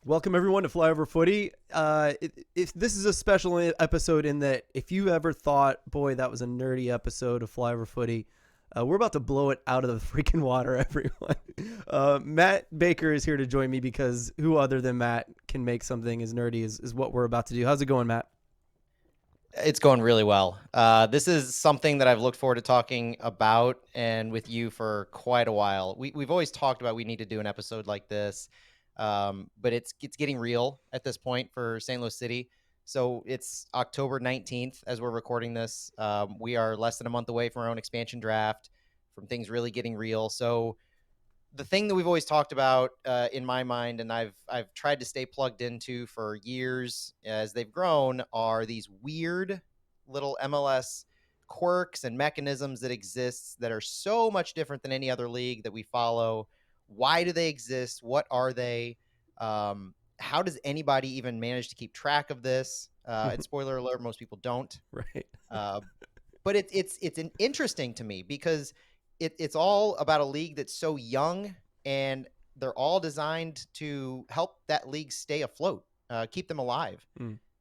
Welcome everyone to Flyover Footy. If this is a special episode in that if you ever thought, boy, that was a nerdy episode of Flyover Footy, we're about to blow it out of the freaking water, everyone. Matt Baker is here to join me because who other than Matt can make something as nerdy as what we're about to do. How's it going, Matt? It's going really well. This is something that I've looked forward to talking about and with you for quite a while. We've always talked about we need to do an episode like this, but it's getting real at this point for St. Louis City. So it's October 19th as we're recording this. We are less than a month away from our own expansion draft, from things really getting real. So the thing that we've always talked about in my mind, and I've tried to stay plugged into for years as they've grown, are these weird little MLS quirks and mechanisms that exist that are so much different than any other league that we follow. Why do they exist? What are they? How does anybody even manage to keep track of this? And spoiler alert, most people don't. Right. But it's an interesting to me because it's all about a league that's so young, and they're all designed to help that league stay afloat, keep them alive.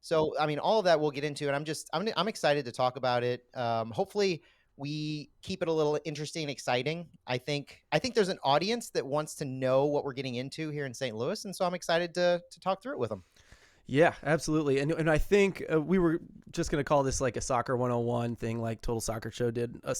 So, I mean, all of that we'll get into, and I'm excited to talk about it. Hopefully, we keep it a little interesting and exciting. I think there's an audience that wants to know what we're getting into here in St. Louis, and so I'm excited to talk through it with them. Yeah, absolutely. And I think we were just going to call this like a soccer 101 thing, like Total Soccer Show did a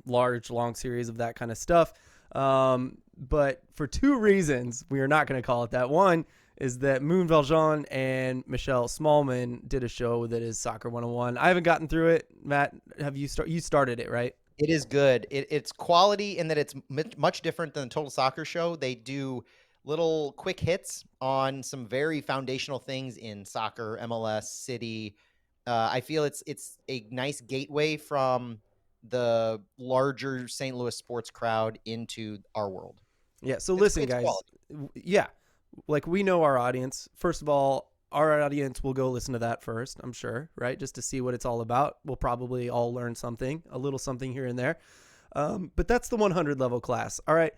large, long series of that kind of stuff. But for two reasons, we are not going to call it that. One is that Moon Valjean and Michelle Smallman did a show that is Soccer 101. I haven't gotten through it. Matt, have you started it, right? It is good. It's quality in that it's much different than the Total Soccer Show. They do little quick hits on some very foundational things in soccer, MLS, city. I feel it's a nice gateway from the larger St. Louis sports crowd into our world. Yeah. So listen, It's guys. quality. Yeah, like we know our audience. First of all, our audience will go listen to that first, I'm sure, right? Just to see what it's all about. We'll probably all learn something, a little something here and there. But that's the 100 level class. All right.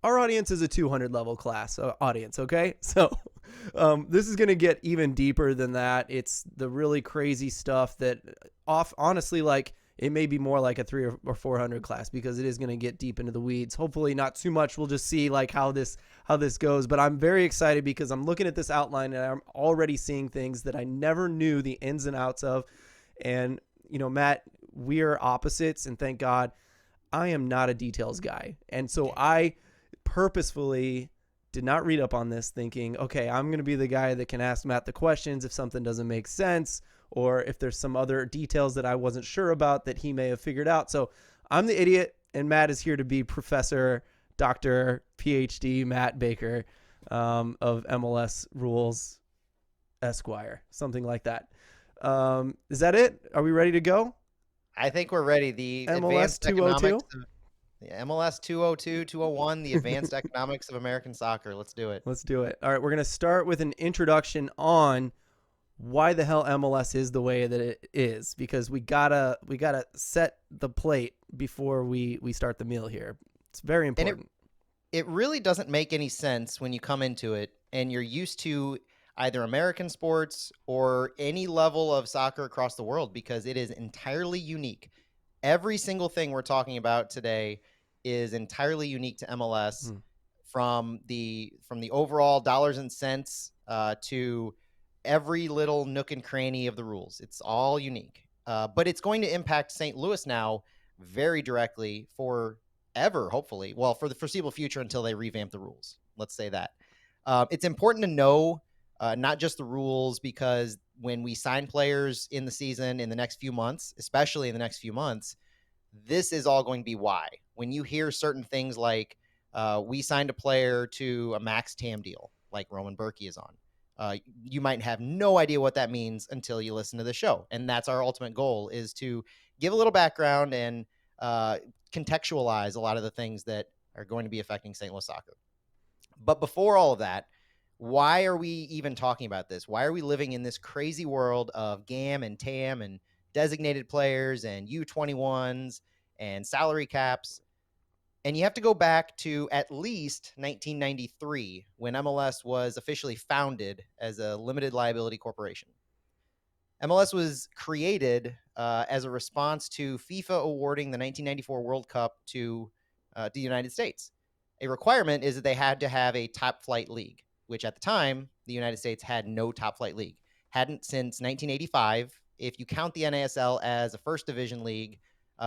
Our audience is a 200 level class audience. Okay. So this is going to get even deeper than that. It's the really crazy stuff that honestly, like, it may be more like a 300 or 400 class because it is going to get deep into the weeds. Hopefully not too much. We'll just see like how this goes. But I'm very excited because I'm looking at this outline and I'm already seeing things that I never knew the ins and outs of. And, you know, Matt, we are opposites, and thank God I am not a details guy. And so I purposefully did not read up on this thinking, okay, I'm going to be the guy that can ask Matt the questions if something doesn't make sense, or if there's some other details that I wasn't sure about that he may have figured out. So I'm the idiot, and Matt is here to be Professor, Dr., PhD, Matt Baker of MLS Rules, Esquire, something like that. Is that it? Are we ready to go? I think we're ready. The MLS advanced 202? economics of the MLS 202, 201, the advanced economics of American soccer. Let's do it. Let's do it. All right, we're going to start with an introduction on why the hell MLS is the way that it is, because we gotta set the plate before we start the meal here. It's very important. And it really doesn't make any sense when you come into it and you're used to either American sports or any level of soccer across the world, because it is entirely unique. Every single thing we're talking about today is entirely unique to MLS, from the overall dollars and cents to every little nook and cranny of the rules. It's all unique. But it's going to impact St. Louis now very directly forever, hopefully. Well, for the foreseeable future until they revamp the rules. Let's say that. It's important to know not just the rules, because when we sign players in the season in the next few months, especially in the next few months, this is all going to be why. When you hear certain things like we signed a player to a max TAM deal, like Roman Berkey is on, you might have no idea what that means until you listen to the show. And that's our ultimate goal, is to give a little background and contextualize a lot of the things that are going to be affecting St. Louis soccer. But before all of that, why are we even talking about this? Why are we living in this crazy world of GAM and TAM and designated players and U21s and salary caps? And you have to go back to at least 1993 when MLS was officially founded as a limited liability corporation. MLS was created as a response to FIFA awarding the 1994 World Cup to the United States. A requirement is that they had to have a top flight league, which at the time, the United States had no top flight league. Hadn't since 1985, if you count the NASL as a first division league,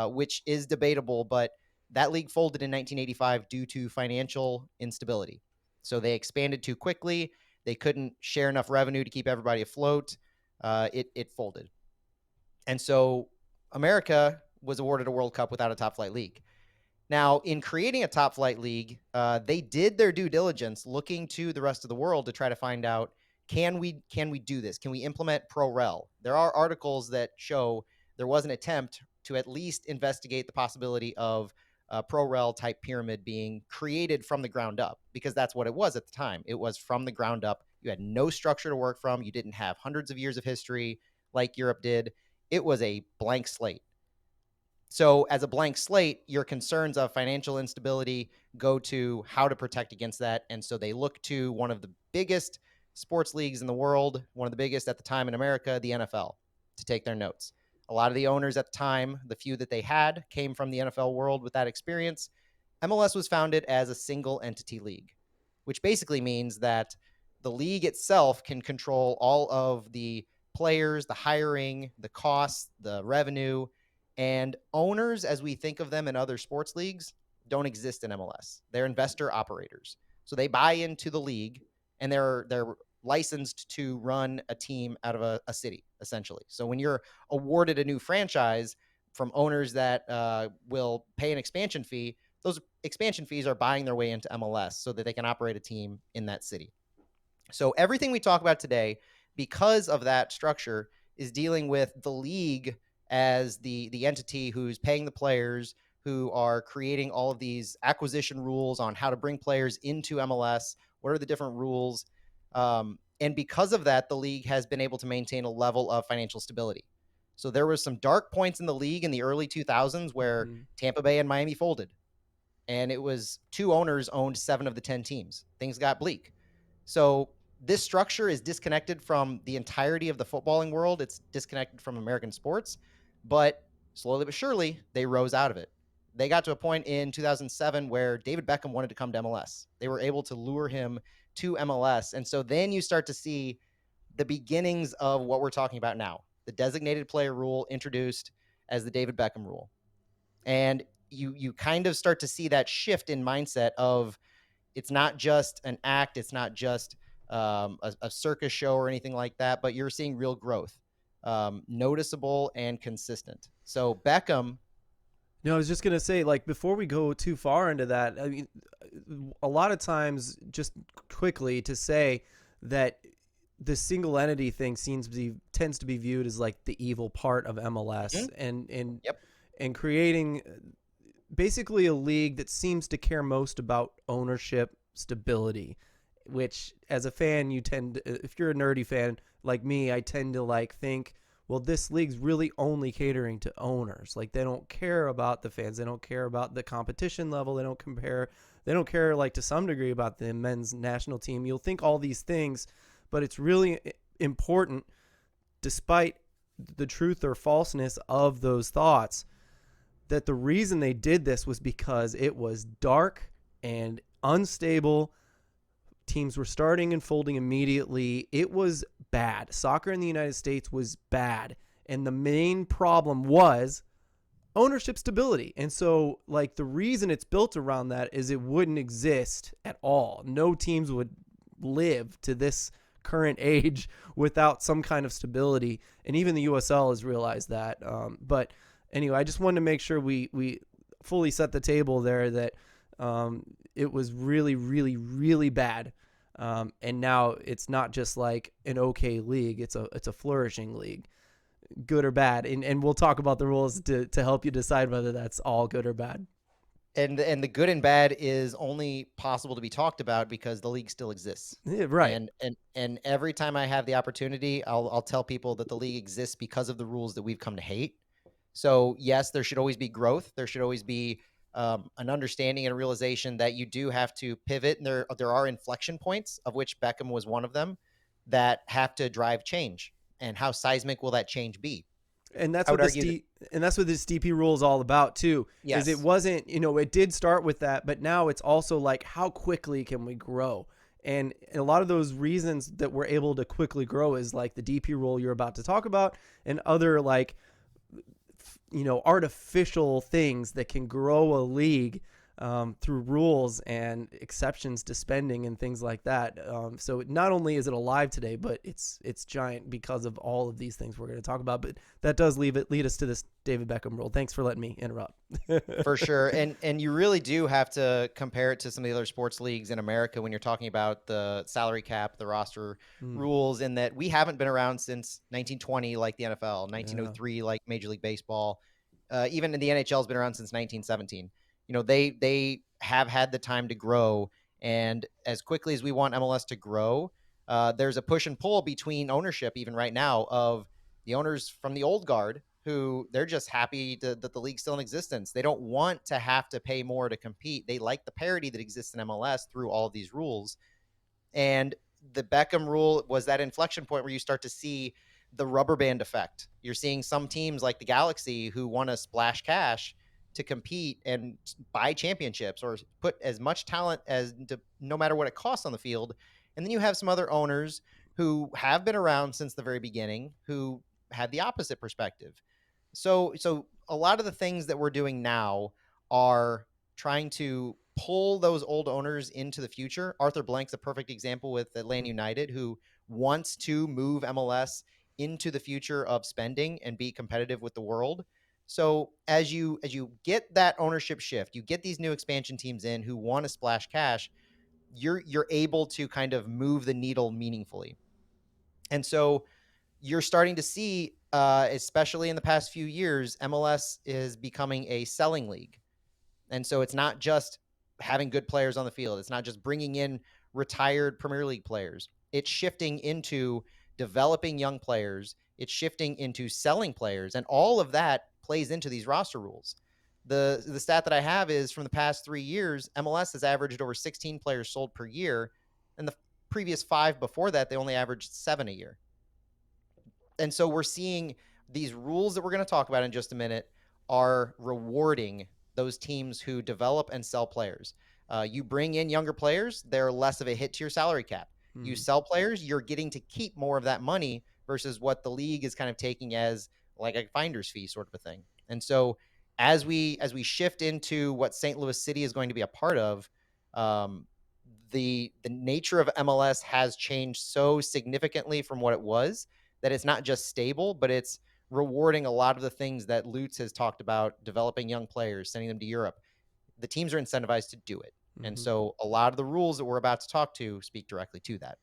which is debatable, but that league folded in 1985 due to financial instability. So they expanded too quickly. They couldn't share enough revenue to keep everybody afloat. It folded. And so America was awarded a World Cup without a top flight league. Now, in creating a top flight league, they did their due diligence looking to the rest of the world to try to find out, can we do this? Can we implement pro-rel? There are articles that show there was an attempt to at least investigate the possibility of a pro-rel type pyramid being created from the ground up, because that's what it was at the time. It was from the ground up. You had no structure to work from. You didn't have hundreds of years of history like Europe did. It was a blank slate. So, as a blank slate, your concerns of financial instability go to how to protect against that. And so they look to one of the biggest sports leagues in the world, one of the biggest at the time in America, the NFL, to take their notes. A lot of the owners at the time, the few that they had, came from the NFL world with that experience. MLS was founded as a single entity league, which basically means that the league itself can control all of the players, the hiring, the costs, the revenue, and owners, as we think of them in other sports leagues, don't exist in MLS. They're investor operators. So they buy into the league and they're licensed to run a team out of a city, essentially. So when you're awarded a new franchise from owners that will pay an expansion fee, those expansion fees are buying their way into MLS so that they can operate a team in that city. So everything we talk about today, because of that structure, is dealing with the league as the entity who's paying the players, who are creating all of these acquisition rules on how to bring players into MLS. What are the different rules? And because of that, the league has been able to maintain a level of financial stability. So there was some dark points in the league in the early 2000s where Tampa Bay and Miami folded, and it was two owners owned 7 of the 10 teams. Things got bleak. So this structure is disconnected from the entirety of the footballing world. It's disconnected from American sports, but slowly but surely they rose out of it. They got to a point in 2007 where David Beckham wanted to come to MLS. They were able to lure him to MLS. And so then you start to see the beginnings of what we're talking about now. The designated player rule introduced as the David Beckham rule. And you kind of start to see that shift in mindset of, it's not just an act, it's not just a circus show or anything like that, but you're seeing real growth, noticeable and consistent. So Beckham. No, I was just going to say, like, before we go too far into that, I mean, a lot of times, just quickly to say that the single entity thing tends to be viewed as like the evil part of MLS, and creating basically a league that seems to care most about ownership stability, which as a fan, you tend to, if you're a nerdy fan like me, I tend to like think, well, this league's really only catering to owners. Like, they don't care about the fans. They don't care about the competition level. They don't care like to some degree about the men's national team. You'll think all these things, but it's really important, despite the truth or falseness of those thoughts, that the reason they did this was because it was dark and unstable. Teams were starting and folding immediately. It was bad. Soccer in the United States was bad. And the main problem was ownership stability. And so, like, the reason it's built around that is it wouldn't exist at all. No teams would live to this current age without some kind of stability. And even the USL has realized that. But anyway, I just wanted to make sure we fully set the table there that it was really, really, really bad. And now it's not just like an okay league. It's a flourishing league, good or bad. And we'll talk about the rules to help you decide whether that's all good or bad. And the good and bad is only possible to be talked about because the league still exists. Yeah, right. And every time I have the opportunity, I'll tell people that the league exists because of the rules that we've come to hate. So yes, there should always be growth. There should always be an understanding and a realization that you do have to pivot, and there are inflection points, of which Beckham was one of them, that have to drive change. And how seismic will that change be? And that's I what would argue that this DP rule is all about too. Is it yes, wasn't, it did start with that, but now it's also like how quickly can we grow? And a lot of those reasons that we're able to quickly grow is like the DP rule you're about to talk about, and other like artificial things that can grow a league through rules and exceptions to spending and things like that. So not only is it alive today, but it's giant because of all of these things we're going to talk about. But that does lead us to this David Beckham rule. Thanks for letting me interrupt. for sure. And you really do have to compare it to some of the other sports leagues in America when you're talking about the salary cap, the roster rules, in that we haven't been around since 1920 like the NFL, 1903 like Major League Baseball. Even in the NHL has been around since 1917. They have had the time to grow, and as quickly as we want MLS to grow, there's a push and pull between ownership even right now of the owners from the old guard who they're just happy that the league's still in existence. They don't want to have to pay more to compete. They like the parity that exists in MLS through all of these rules. And the Beckham rule was that inflection point where you start to see the rubber band effect. You're seeing some teams like the Galaxy who want to splash cash to compete and buy championships or put as much talent as no matter what it costs on the field. And then you have some other owners who have been around since the very beginning who had the opposite perspective. So a lot of the things that we're doing now are trying to pull those old owners into the future. Arthur Blank's a perfect example with Atlanta United, who wants to move MLS into the future of spending and be competitive with the world. So as you get that ownership shift, you get these new expansion teams in who want to splash cash, you're able to kind of move the needle meaningfully. And so you're starting to see, especially in the past few years, MLS is becoming a selling league. And so it's not just having good players on the field. It's not just bringing in retired Premier League players. It's shifting into developing young players. It's shifting into selling players. And all of that plays into these roster rules. The stat that I have is from the past 3 years, MLS has averaged over 16 players sold per year. And the previous 5 before that, they only averaged 7 a year. And so we're seeing these rules that we're going to talk about in just a minute are rewarding those teams who develop and sell players. You bring in younger players, they're less of a hit to your salary cap. You sell players, you're getting to keep more of that money versus what the league is kind of taking as like a finder's fee sort of a thing. And so as we shift into what St. Louis City is going to be a part of, the nature of MLS has changed so significantly from what it was that it's not just stable, but it's rewarding a lot of the things that Lutz has talked about, developing young players, sending them to Europe. The teams are incentivized to do it. And so a lot of the rules that we're about to talk to speak directly to that.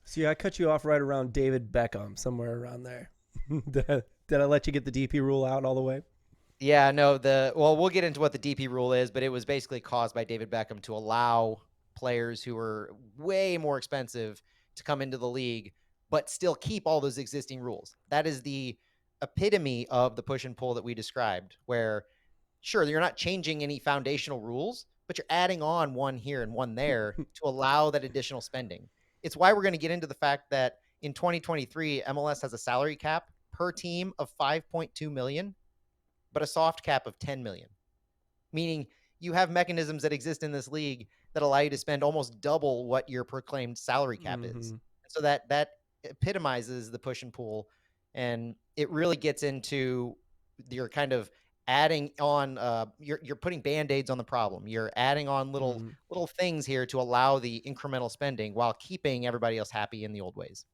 See, I cut you off right around David Beckham, somewhere around there. Did I let you get the DP rule out all the way? Yeah, no, we'll get into what the DP rule is, but it was basically caused by David Beckham to allow players who were way more expensive to come into the league, but still keep all those existing rules. That is the epitome of the push and pull that we described, where sure, you're not changing any foundational rules, but you're adding on one here and one there to allow that additional spending. It's why we're going to get into the fact that in 2023, MLS has a salary cap per team of 5.2 million, but a soft cap of 10 million, meaning you have mechanisms that exist in this league that allow you to spend almost double what your proclaimed salary cap is. So that epitomizes the push and pull, and it really gets into your kind of adding on you're putting band-aids on the problem. You're adding on little things here to allow the incremental spending while keeping everybody else happy in the old ways.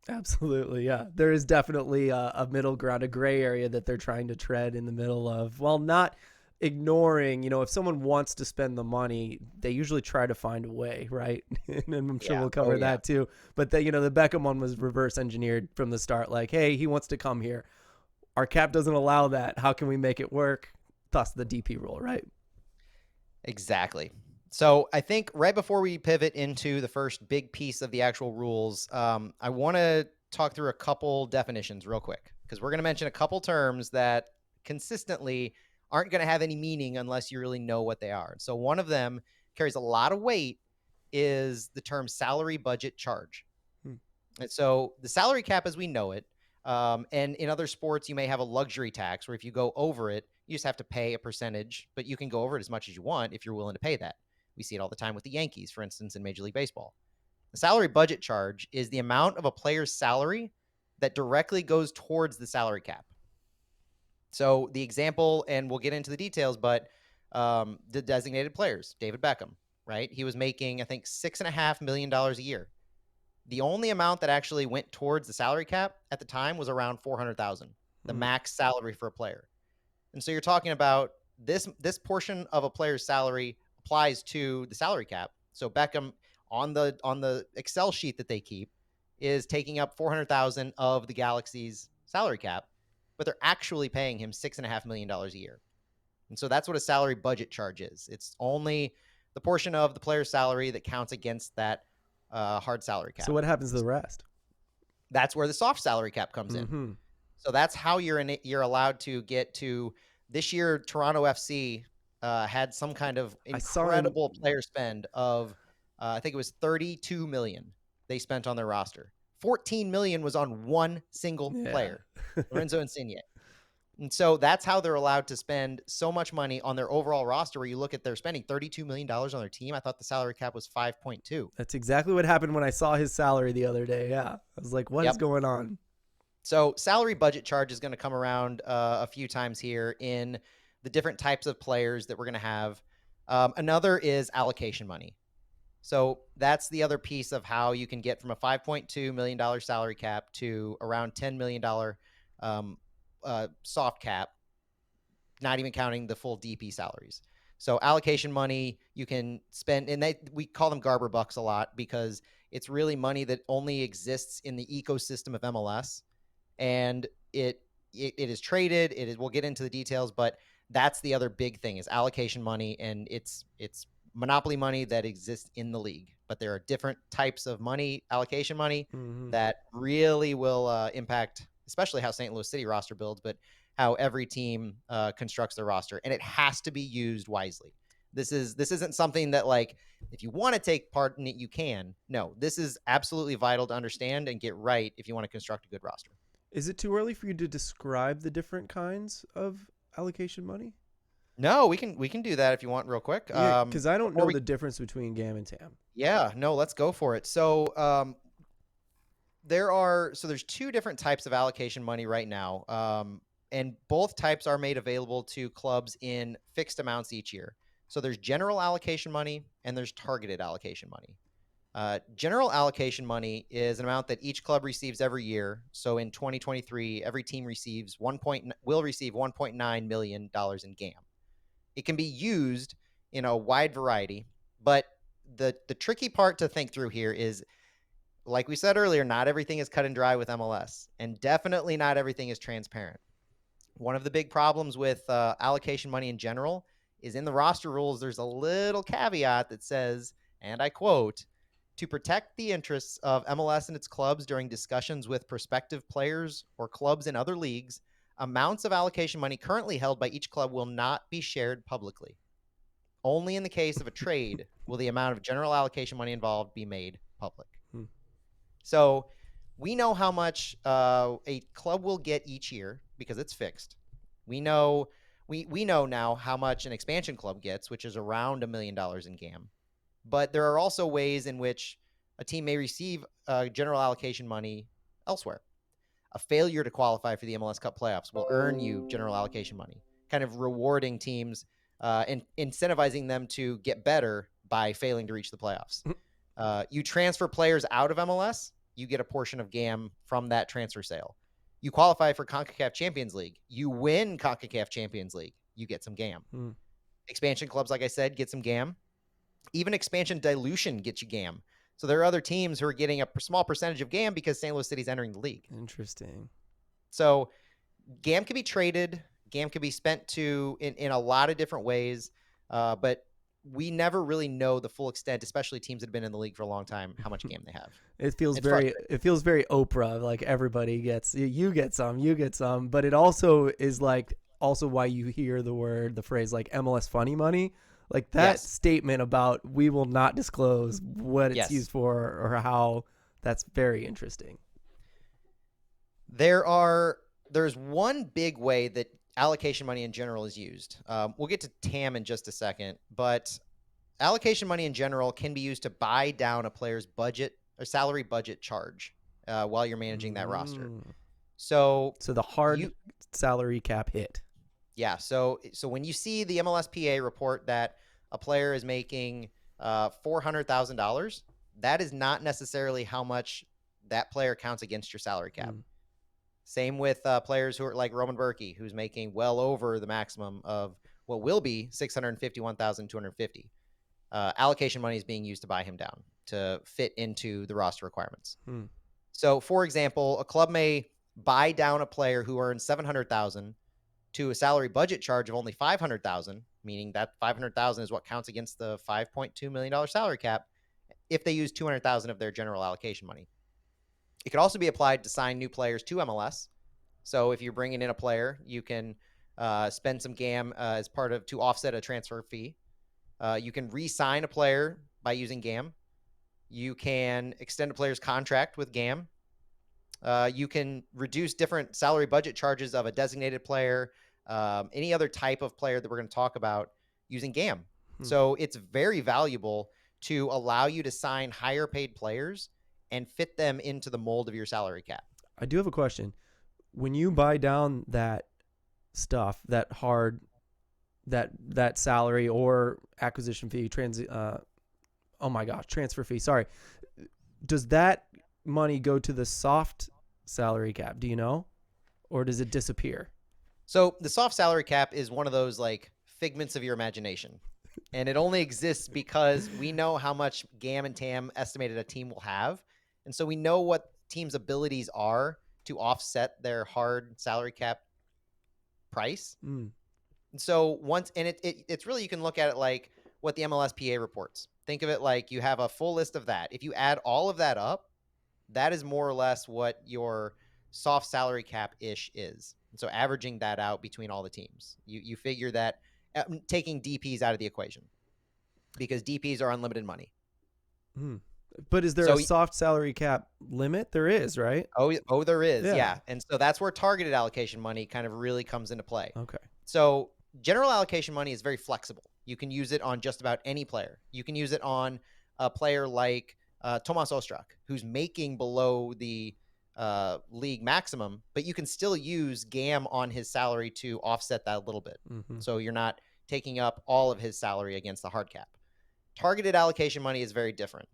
Absolutely, yeah. There is definitely a middle ground, a gray area that they're trying to tread in the middle of, while not ignoring, if someone wants to spend the money, they usually try to find a way, right? And I'm sure we'll cover that too. But the Beckham one was reverse engineered from the start. Like, hey, he wants to come here. Our cap doesn't allow that. How can we make it work? Thus the DP rule, right? Exactly. So I think right before we pivot into the first big piece of the actual rules, I want to talk through a couple definitions real quick, because we're going to mention a couple terms that consistently aren't going to have any meaning unless you really know what they are. So one of them carries a lot of weight is the term salary budget charge. And so the salary cap as we know it, and in other sports, you may have a luxury tax where if you go over it, you just have to pay a percentage, but you can go over it as much as you want if you're willing to pay that. We see it all the time with the Yankees, for instance, in Major League Baseball. The salary budget charge is the amount of a player's salary that directly goes towards the salary cap. So the example, and we'll get into the details, but the designated players, David Beckham, right? He was making, I think, $6.5 million a year. The only amount that actually went towards the salary cap at the time was around $400,000, the max salary for a player. And so you're talking about this portion of a player's salary applies to the salary cap. So Beckham on the Excel sheet that they keep is taking up $400,000 of the Galaxy's salary cap, but they're actually paying him $6.5 million a year. And so that's what a salary budget charge is. It's only the portion of the player's salary that counts against that hard salary cap. So what happens to the rest? That's where the soft salary cap comes in. So that's how you're allowed to get to. This year, Toronto FC had some kind of incredible player spend of, I think it was $32 million they spent on their roster. $14 million was on one single player, Lorenzo Insigne. And so that's how they're allowed to spend so much money on their overall roster, where you look at they're spending $32 million on their team. I thought the salary cap was 5.2. That's exactly what happened when I saw his salary the other day. Yeah. I was like, what is going on? So salary budget charge is going to come around a few times here in the different types of players that we're going to have. Another is allocation money. So that's the other piece of how you can get from a $5.2 million salary cap to around $10 million soft cap, not even counting the full DP salaries. So allocation money you can spend, and we call them Garber bucks a lot because it's really money that only exists in the ecosystem of MLS, and it is traded. We'll get into the details, but that's the other big thing is allocation money, and it's monopoly money that exists in the league. But there are different types of money, allocation money, that really will impact, especially how St. Louis City roster builds, but how every team constructs their roster. And it has to be used wisely. This isn't something that, like, if you want to take part in it, you can. No, this is absolutely vital to understand and get right if you want to construct a good roster. Is it too early for you to describe the different kinds of allocation money? No, we can do that if you want real quick. Because I don't know the difference between GAM and TAM. Yeah, no, let's go for it. So there's two different types of allocation money right now. And both types are made available to clubs in fixed amounts each year. So there's general allocation money and there's targeted allocation money. General allocation money is an amount that each club receives every year. So in 2023, every team will receive $1.9 million in GAM. It can be used in a wide variety, but the tricky part to think through here is, like we said earlier, not everything is cut and dry with MLS, and definitely not everything is transparent. One of the big problems with allocation money in general is in the roster rules, there's a little caveat that says, and I quote, "To protect the interests of MLS and its clubs during discussions with prospective players or clubs in other leagues, amounts of allocation money currently held by each club will not be shared publicly. Only in the case of a trade will the amount of general allocation money involved be made public." So we know how much a club will get each year because it's fixed. We know now how much an expansion club gets, which is around $1 million in GAM. But there are also ways in which a team may receive general allocation money elsewhere. A failure to qualify for the MLS Cup playoffs will earn you general allocation money, kind of rewarding teams and incentivizing them to get better by failing to reach the playoffs. You transfer players out of MLS, you get a portion of GAM from that transfer sale. You qualify for CONCACAF Champions League, you win CONCACAF Champions League, you get some GAM. Expansion clubs, like I said, get some GAM. Even expansion dilution gets you GAM. So there are other teams who are getting a small percentage of GAM because St. Louis City is entering the league. Interesting. So GAM can be traded. GAM can be spent in a lot of different ways. But we never really know the full extent, especially teams that have been in the league for a long time, how much GAM they have. It feels very Oprah, like everybody gets, you get some, but it also is like also why you hear the phrase like MLS funny money. Like that Yes. statement about we will not disclose what it's Yes. used for or how, that's very interesting. There's one big way that allocation money in general is used. We'll get to TAM in just a second, but allocation money in general can be used to buy down a player's budget or salary budget charge while you're managing that roster. So the hard salary cap hit. Yeah. So when you see the MLSPA report that a player is making $400,000, that is not necessarily how much that player counts against your salary cap. Same with players who are like Roman Berkey, who's making well over the maximum of what will be $651,250. Allocation money is being used to buy him down to fit into the roster requirements. So, for example, a club may buy down a player who earns $700,000 to a salary budget charge of only $500,000, meaning that $500,000 is what counts against the $5.2 million salary cap if they use $200,000 of their general allocation money. It could also be applied to sign new players to MLS. So if you're bringing in a player, you can spend some GAM as part of to offset a transfer fee. You can re-sign a player by using GAM. You can extend a player's contract with GAM. You can reduce different salary budget charges of a designated player, any other type of player that we're going to talk about using GAM. So it's very valuable to allow you to sign higher paid players and fit them into the mold of your salary cap. I do have a question. When you buy down that stuff, that hard, that salary or acquisition fee, transfer fee. Sorry. Does that money go to the soft salary cap? Do you know? Or does it disappear? So the soft salary cap is one of those like figments of your imagination. And it only exists because we know how much GAM and TAM estimated a team will have. And so we know what teams' abilities are to offset their hard salary cap price. And so it's really, you can look at it like what the MLSPA reports. Think of it like you have a full list of that. If you add all of that up, that is more or less what your soft salary cap-ish is. And so averaging that out between all the teams, you figure that taking DPs out of the equation because DPs are unlimited money. But is there a soft salary cap limit? There is, right? Oh, there is. Yeah. And so that's where targeted allocation money kind of really comes into play. Okay. So general allocation money is very flexible. You can use it on just about any player. You can use it on a player like Tomas Ostrak, who's making below the league maximum, but you can still use GAM on his salary to offset that a little bit. So you're not taking up all of his salary against the hard cap. Targeted allocation money is very different.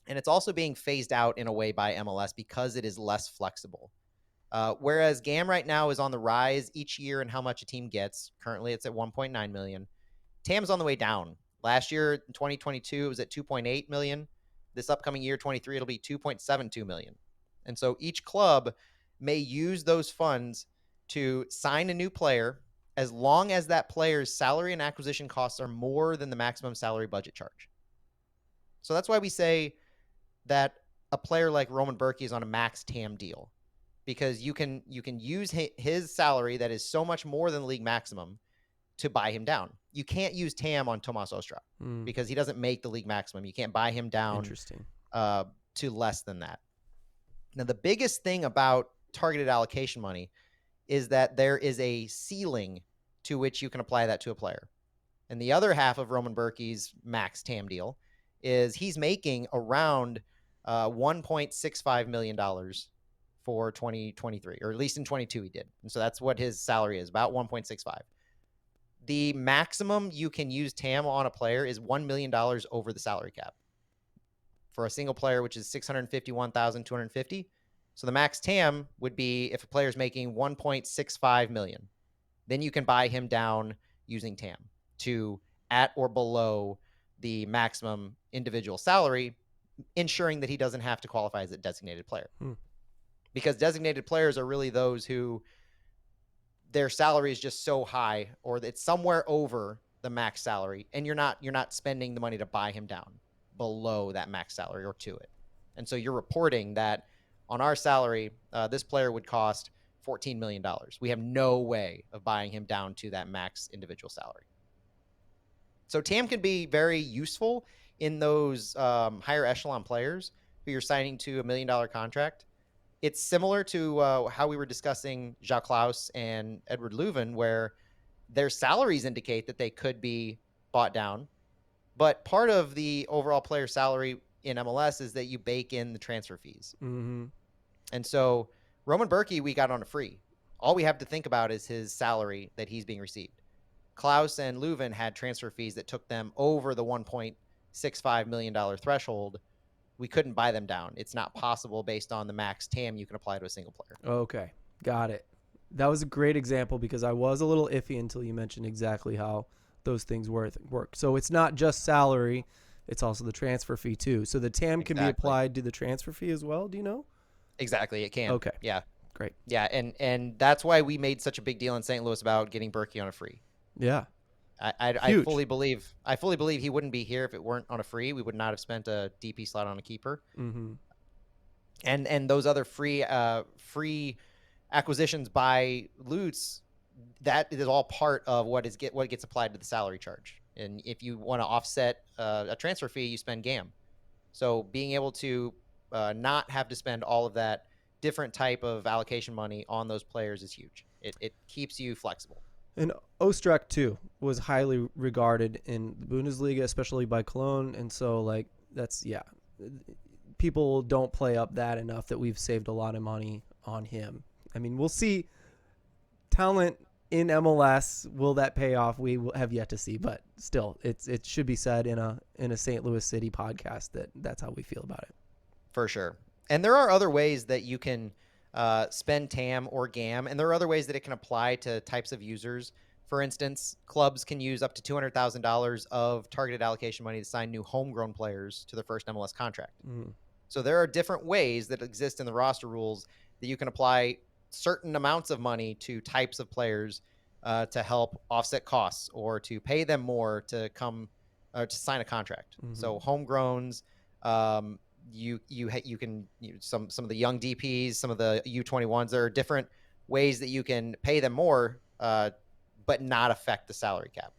And it's also being phased out in a way by MLS because it is less flexible. Whereas GAM right now is on the rise each year in how much a team gets. Currently, it's at 1.9 million. TAM's on the way down. Last year, in 2022, it was at 2.8 million. This upcoming year, 23, it'll be 2.72 million. And so each club may use those funds to sign a new player as long as that player's salary and acquisition costs are more than the maximum salary budget charge. So that's why we say that a player like Roman Berkey is on a max TAM deal, because you can use his salary that is so much more than the league maximum to buy him down. You can't use TAM on Tomas Ostrak because he doesn't make the league maximum. You can't buy him down to less than that. Now, the biggest thing about targeted allocation money is that there is a ceiling to which you can apply that to a player. And the other half of Roman Berkey's max TAM deal is he's making around $1.65 million for 2023, or at least in 22 he did. And so that's what his salary is, about 1.65. The maximum you can use TAM on a player is $1 million over the salary cap for a single player, which is $651,250. So the max TAM would be if a player is making $1.65 million, then you can buy him down using TAM to at or below the maximum individual salary, ensuring that he doesn't have to qualify as a designated player. Because designated players are really those who their salary is just so high, or it's somewhere over the max salary, and you're not spending the money to buy him down below that max salary or to it. And so you're reporting that on our salary, this player would cost $14 million. We have no way of buying him down to that max individual salary. So TAM can be very useful in those higher echelon players who you're signing to $1 million contract. It's similar to how we were discussing Jacques Klaus and Edward Leuven, where their salaries indicate that they could be bought down. But part of the overall player salary in MLS is that you bake in the transfer fees. Mm-hmm. And so Roman Berkey, we got on a free. All we have to think about is his salary that he's being received. Klaus and Leuven had transfer fees that took them over the $1.65 million threshold. We couldn't buy them down. It's not possible based on the max TAM you can apply to a single player. Okay, got it. That was a great example because I was a little iffy until you mentioned exactly how those things work. So it's not just salary, it's also the transfer fee too. So the TAM can be applied to the transfer fee as well, do you know? Exactly, it can. Okay. Yeah. Great. Yeah, and that's why we made such a big deal in St. Louis about getting Berkey on a free. Yeah. I fully believe he wouldn't be here if it weren't on a free. We would not have spent a DP slot on a keeper. Mm-hmm. And those other free acquisitions by Lutz, that is all part of what gets applied to the salary charge. And if you want to offset a transfer fee, you spend GAM. So being able to not have to spend all of that different type of allocation money on those players is huge. It keeps you flexible. And Ostrak too was highly regarded in the Bundesliga, especially by Cologne. And so people don't play up that enough that we've saved a lot of money on him. I mean, we'll see talent in MLS. Will that pay off? We will have yet to see, but still it should be said in a St. Louis City podcast that's how we feel about it. For sure. And there are other ways that you can spend TAM or GAM, and there are other ways that it can apply to types of users. For instance, clubs can use up to $200,000 of targeted allocation money to sign new homegrown players to their first MLS contract. Mm. So there are different ways that exist in the roster rules that you can apply certain amounts of money to types of players to help offset costs or to pay them more to come to sign a contract. Mm-hmm. So homegrowns, you can some of the young DPs, some of the U21s. There are different ways that you can pay them more, but not affect the salary cap.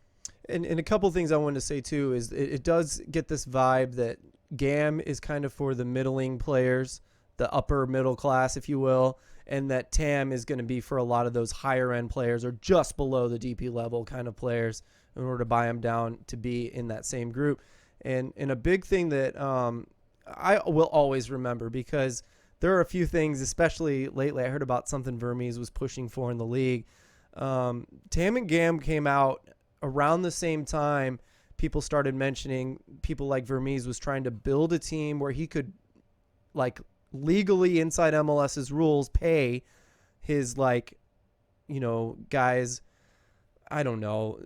And a couple of things I wanted to say too is it does get this vibe that GAM is kind of for the middling players, the upper middle class, if you will, and that TAM is going to be for a lot of those higher end players or just below the DP level kind of players in order to buy them down to be in that same group. And a big thing that I will always remember, because there are a few things, especially lately, I heard about something Vermes was pushing for in the league. TAM and GAM came out around the same time. People started mentioning, people like Vermes was trying to build a team where he could, like, legally inside MLS's rules pay his, like, guys, I don't know,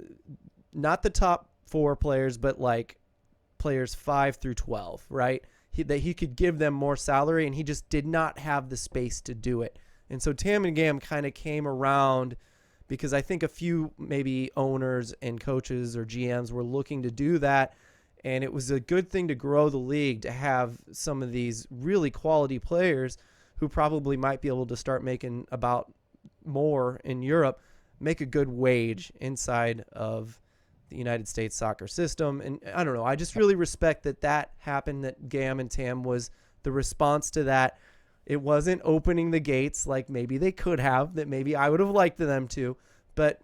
not the top 4 players, but like players 5 through 12, right? That he could give them more salary, and he just did not have the space to do it. And so TAM and GAM kind of came around because I think a few maybe owners and coaches or GMs were looking to do that, and it was a good thing to grow the league to have some of these really quality players who probably might be able to start making about more in Europe, make a good wage inside of the United States soccer system. And I don't know, I just really respect that happened, that GAM and TAM was the response to that. It wasn't opening the gates like maybe they could have, that maybe I would have liked them to, but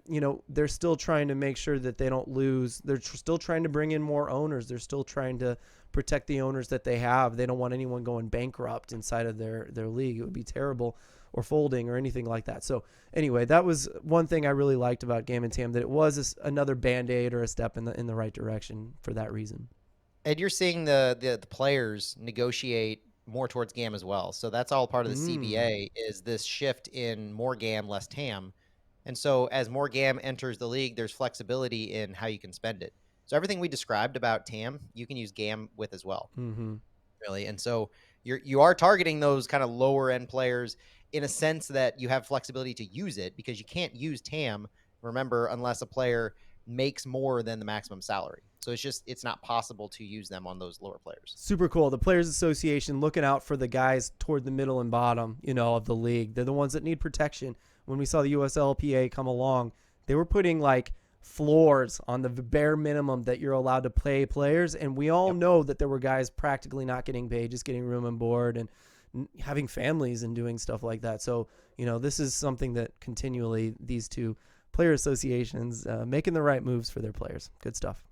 they're still trying to make sure that they don't lose. They're still trying to bring in more owners. They're still trying to protect the owners that they have. They don't want anyone going bankrupt inside of their league. It would be terrible, or folding or anything like that. So anyway, that was one thing I really liked about GAM and TAM, that it was another Band-Aid or a step in the right direction for that reason. And you're seeing the players negotiate more towards GAM as well. So that's all part of the CBA, is this shift in more GAM, less TAM. And so as more GAM enters the league, there's flexibility in how you can spend it. So everything we described about TAM, you can use GAM with as well, really. And so you are targeting those kind of lower end players in a sense that you have flexibility to use it, because you can't use TAM, remember, unless a player makes more than the maximum salary. So it's not possible to use them on those lower players. Super cool. The Players Association looking out for the guys toward the middle and bottom, of the league. They're the ones that need protection. When we saw the USLPA come along, they were putting like floors on the bare minimum that you're allowed to pay players. And we all know that there were guys practically not getting paid, just getting room and board and having families and doing stuff like that. So, this is something that continually these two player associations making the right moves for their players. Good stuff.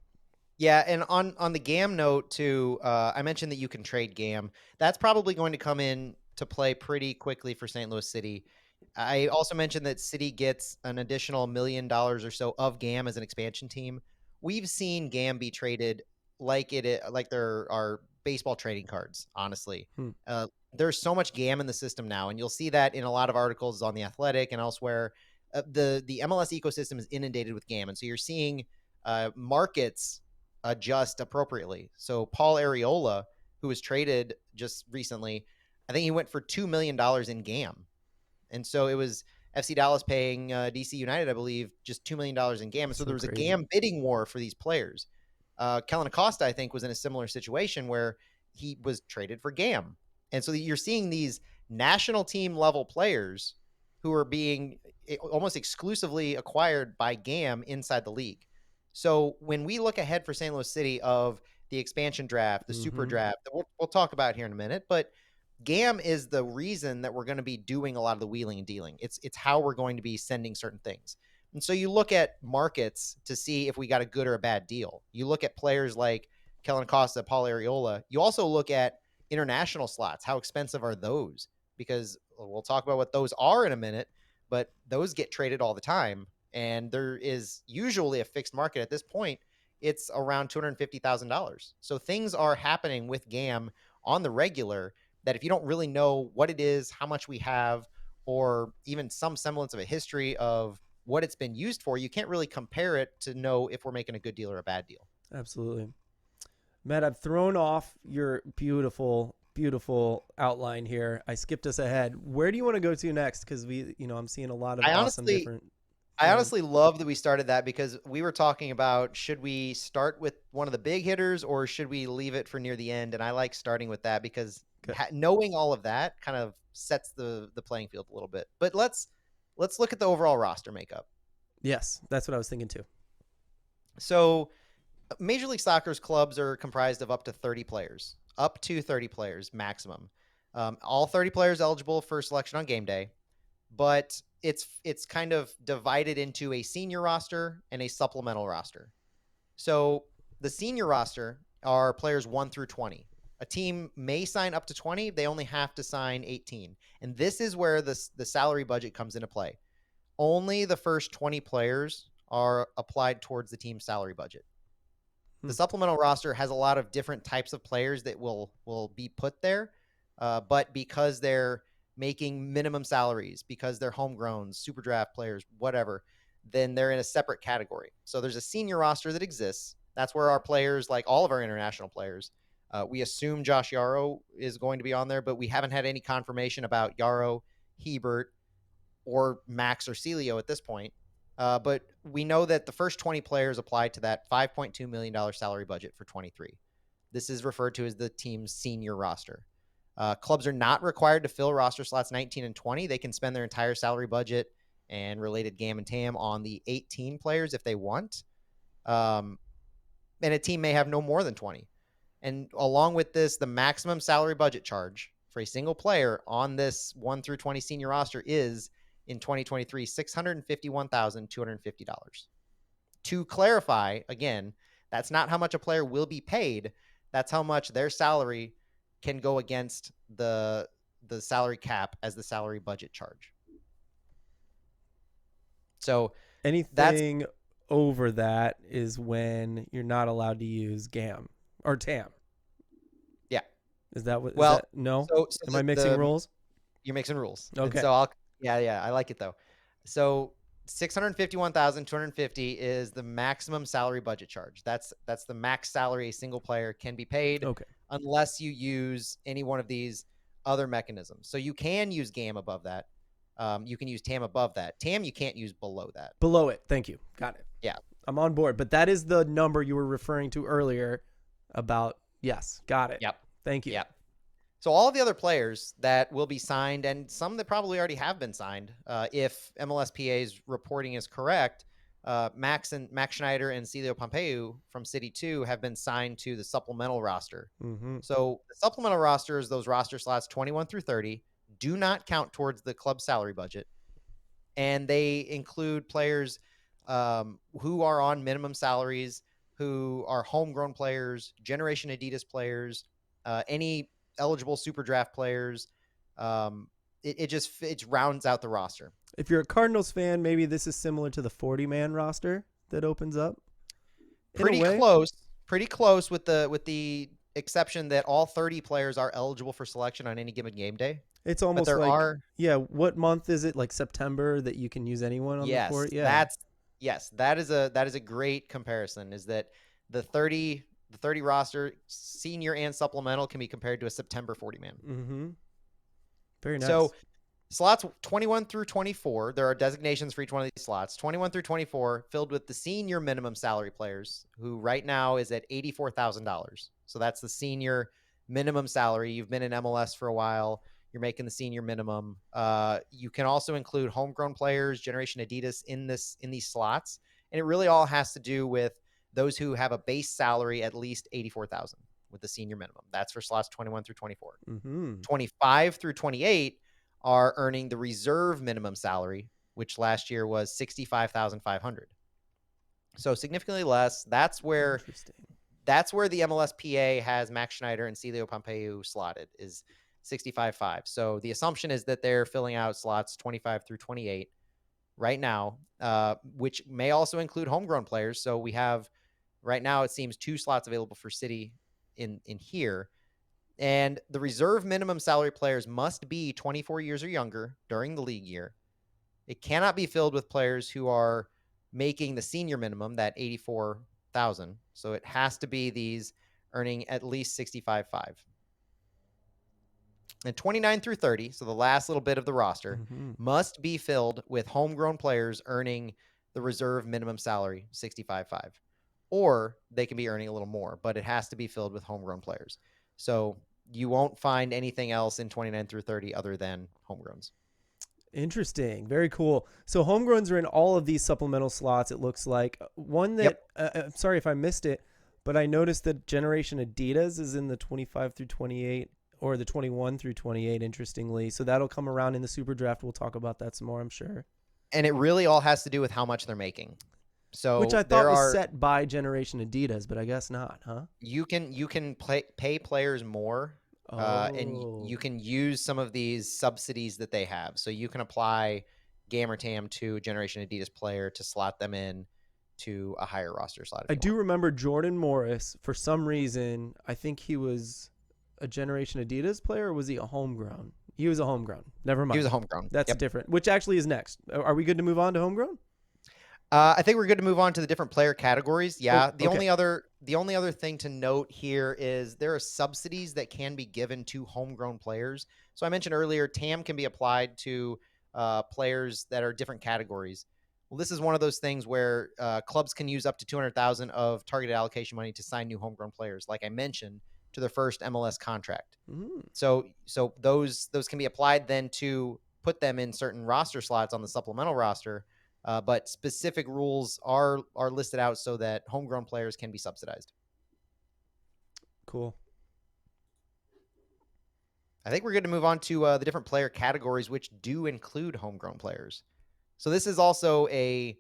Yeah, and on the GAM note too, I mentioned that you can trade GAM. That's probably going to come in to play pretty quickly for St. Louis City. I also mentioned that City gets an additional $1 million or so of GAM as an expansion team. We've seen GAM be traded like there are baseball trading cards, honestly. There's so much GAM in the system now, and you'll see that in a lot of articles on The Athletic and elsewhere. The MLS ecosystem is inundated with GAM, and so you're seeing markets adjust appropriately. So Paul Arriola, who was traded just recently, I think he went for $2 million in GAM. And so it was FC Dallas paying DC United, I believe, just $2 million in GAM. And so there was crazy. A GAM bidding war for these players. Kellen Acosta, I think, was in a similar situation where he was traded for GAM. And so you're seeing these national team level players who are being almost exclusively acquired by GAM inside the league. So when we look ahead for St. Louis City of the expansion draft, the super draft, that we'll talk about here in a minute, but GAM is the reason that we're going to be doing a lot of the wheeling and dealing. It's how we're going to be sending certain things. And so you look at markets to see if we got a good or a bad deal. You look at players like Kellen Acosta, Paul Arriola. You also look at international slots. How expensive are those? Because we'll talk about what those are in a minute, but those get traded all the time. And there is usually a fixed market at this point. It's around $250,000. So things are happening with GAM on the regular that if you don't really know what it is, how much we have, or even some semblance of a history of what it's been used for, you can't really compare it to know if we're making a good deal or a bad deal. Absolutely. Matt, I've thrown off your beautiful outline here. I skipped us ahead. Where do you want to go to next? Because I'm seeing a lot of different. I honestly love that we started that because we were talking about, should we start with one of the big hitters or should we leave it for near the end? And I like starting with that because knowing all of that kind of sets the playing field a little bit. But let's look at the overall roster makeup. Yes, that's what I was thinking too. So Major League Soccer's clubs are comprised of up to 30 players maximum. All 30 players eligible for selection on game day, but it's kind of divided into a senior roster and a supplemental roster. So the senior roster are players 1 through 20. A team may sign up to 20. They only have to sign 18. And this is where the salary budget comes into play. Only the first 20 players are applied towards the team's salary budget. The supplemental roster has a lot of different types of players that will be put there. But because they're making minimum salaries, because they're homegrowns, super draft players, whatever, then they're in a separate category. So there's a senior roster that exists. That's where our players, like all of our international players, we assume Josh Yarrow is going to be on there, but we haven't had any confirmation about Yarrow, Hebert, or Max or Celio at this point. But we know that the first 20 players apply to that $5.2 million salary budget for 23. This is referred to as the team's senior roster. Clubs are not required to fill roster slots 19 and 20. They can spend their entire salary budget and related GAM and TAM on the 18 players if they want. And a team may have no more than 20. And along with this, the maximum salary budget charge for a single player on this 1 through 20 senior roster is, in 2023, $651,250. To clarify, again, that's not how much a player will be paid. That's how much their salary can go against the salary cap as the salary budget charge. So anything over that is when you're not allowed to use GAM or TAM. Yeah. Is that what? Well, is that, no. So am I mixing rules? You're mixing rules. Okay. And so I like it though. So $651,250 is the maximum salary budget charge. That's the max salary a single player can be paid. Okay. Unless you use any one of these other mechanisms. So you can use GAM above that. You can use TAM above that. TAM you can't use below that. Below it. Thank you. Got it. Yeah. I'm on board. But that is the number you were referring to earlier about. Yes, got it. Yep. Thank you. Yep. So all of the other players that will be signed, and some that probably already have been signed, if MLSPA's reporting is correct, Max Schneider and Celio Pompeu from City 2 have been signed to the supplemental roster. Mm-hmm. So the supplemental roster is those roster slots 21 through 30, do not count towards the club salary budget. And they include players who are on minimum salaries, who are homegrown players, Generation Adidas players, any eligible Super Draft players. It rounds out the roster. If you're a Cardinals fan, maybe this is similar to the 40-man roster that opens up. Pretty close with the exception that all 30 players are eligible for selection on any given game day. It's almost there like, are, yeah, what month is it? Like September that you can use anyone on the court? Yeah. That is a great comparison, is that the 30 roster, senior and supplemental, can be compared to a September 40-man. Mm-hmm. Very nice. So slots 21 through 24, there are designations for each one of these slots. 21 through 24 filled with the senior minimum salary players, who right now is at $84,000. So that's the senior minimum salary. You've been in MLS for a while. You're making the senior minimum. You can also include homegrown players, Generation Adidas in these slots. And it really all has to do with those who have a base salary at least $84,000 with the senior minimum. That's for slots 21 through 24. Mm-hmm. 25 through 28 are earning the reserve minimum salary, which last year was $65,500. So significantly less. That's where the MLSPA has Max Schneider and Celio Pompeu slotted, is 65.5. So the assumption is that they're filling out slots 25 through 28 right now, which may also include homegrown players. So we have right now, it seems, 2 slots available for City in here. And the reserve minimum salary players must be 24 years or younger during the league year. It cannot be filled with players who are making the senior minimum, that 84,000. So it has to be these earning at least 65.5. And 29 through 30, so the last little bit of the roster, must be filled with homegrown players earning the reserve minimum salary, 65.5. Or they can be earning a little more, but it has to be filled with homegrown players. So you won't find anything else in 29 through 30 other than homegrowns. Interesting. Very cool. So homegrowns are in all of these supplemental slots, it looks like. One that, I'm sorry if I missed it, but I noticed that Generation Adidas is in the 25 through 28 or the 21 through 28, interestingly. So that'll come around in the Super Draft. We'll talk about that some more, I'm sure. And it really all has to do with how much they're making. So which I thought was set by Generation Adidas, but I guess not, huh? You can pay players more, and you can use some of these subsidies that they have. So you can apply Gamer TAM to a Generation Adidas player to slot them in to a higher roster slot. I do remember Jordan Morris, for some reason, I think he was a Generation Adidas player, or was he a homegrown? He was a homegrown. Never mind. He was a homegrown. That's different, which actually is next. Are we good to move on to homegrown? I think we're good to move on to the different player categories. Yeah. The only other thing to note here is there are subsidies that can be given to homegrown players. So I mentioned earlier, TAM can be applied to players that are different categories. Well, this is one of those things where clubs can use up to $200,000 of targeted allocation money to sign new homegrown players, like I mentioned, to their first MLS contract. So those can be applied then to put them in certain roster slots on the supplemental roster. But specific rules are listed out so that homegrown players can be subsidized. Cool. I think we're good to move on to the different player categories, which do include homegrown players. So this is also a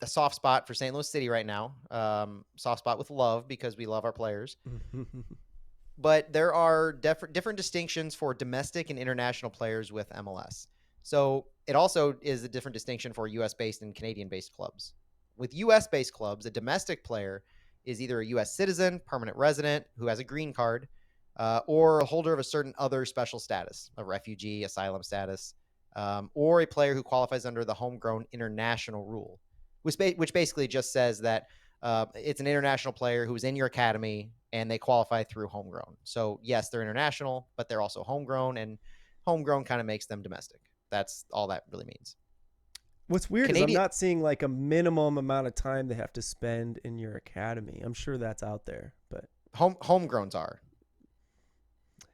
soft spot for St. Louis City right now. Soft spot with love, because we love our players. But there are different distinctions for domestic and international players with MLS. So it also is a different distinction for U.S.-based and Canadian-based clubs. With U.S.-based clubs, a domestic player is either a U.S. citizen, permanent resident, who has a green card, or a holder of a certain other special status, a refugee, asylum status, or a player who qualifies under the homegrown international rule, which basically just says that it's an international player who is in your academy and they qualify through homegrown. So yes, they're international, but they're also homegrown, and homegrown kind of makes them domestic. That's all that really means. What's weird is I'm Canadian not seeing like a minimum amount of time they have to spend in your academy. I'm sure that's out there, but homegrowns are.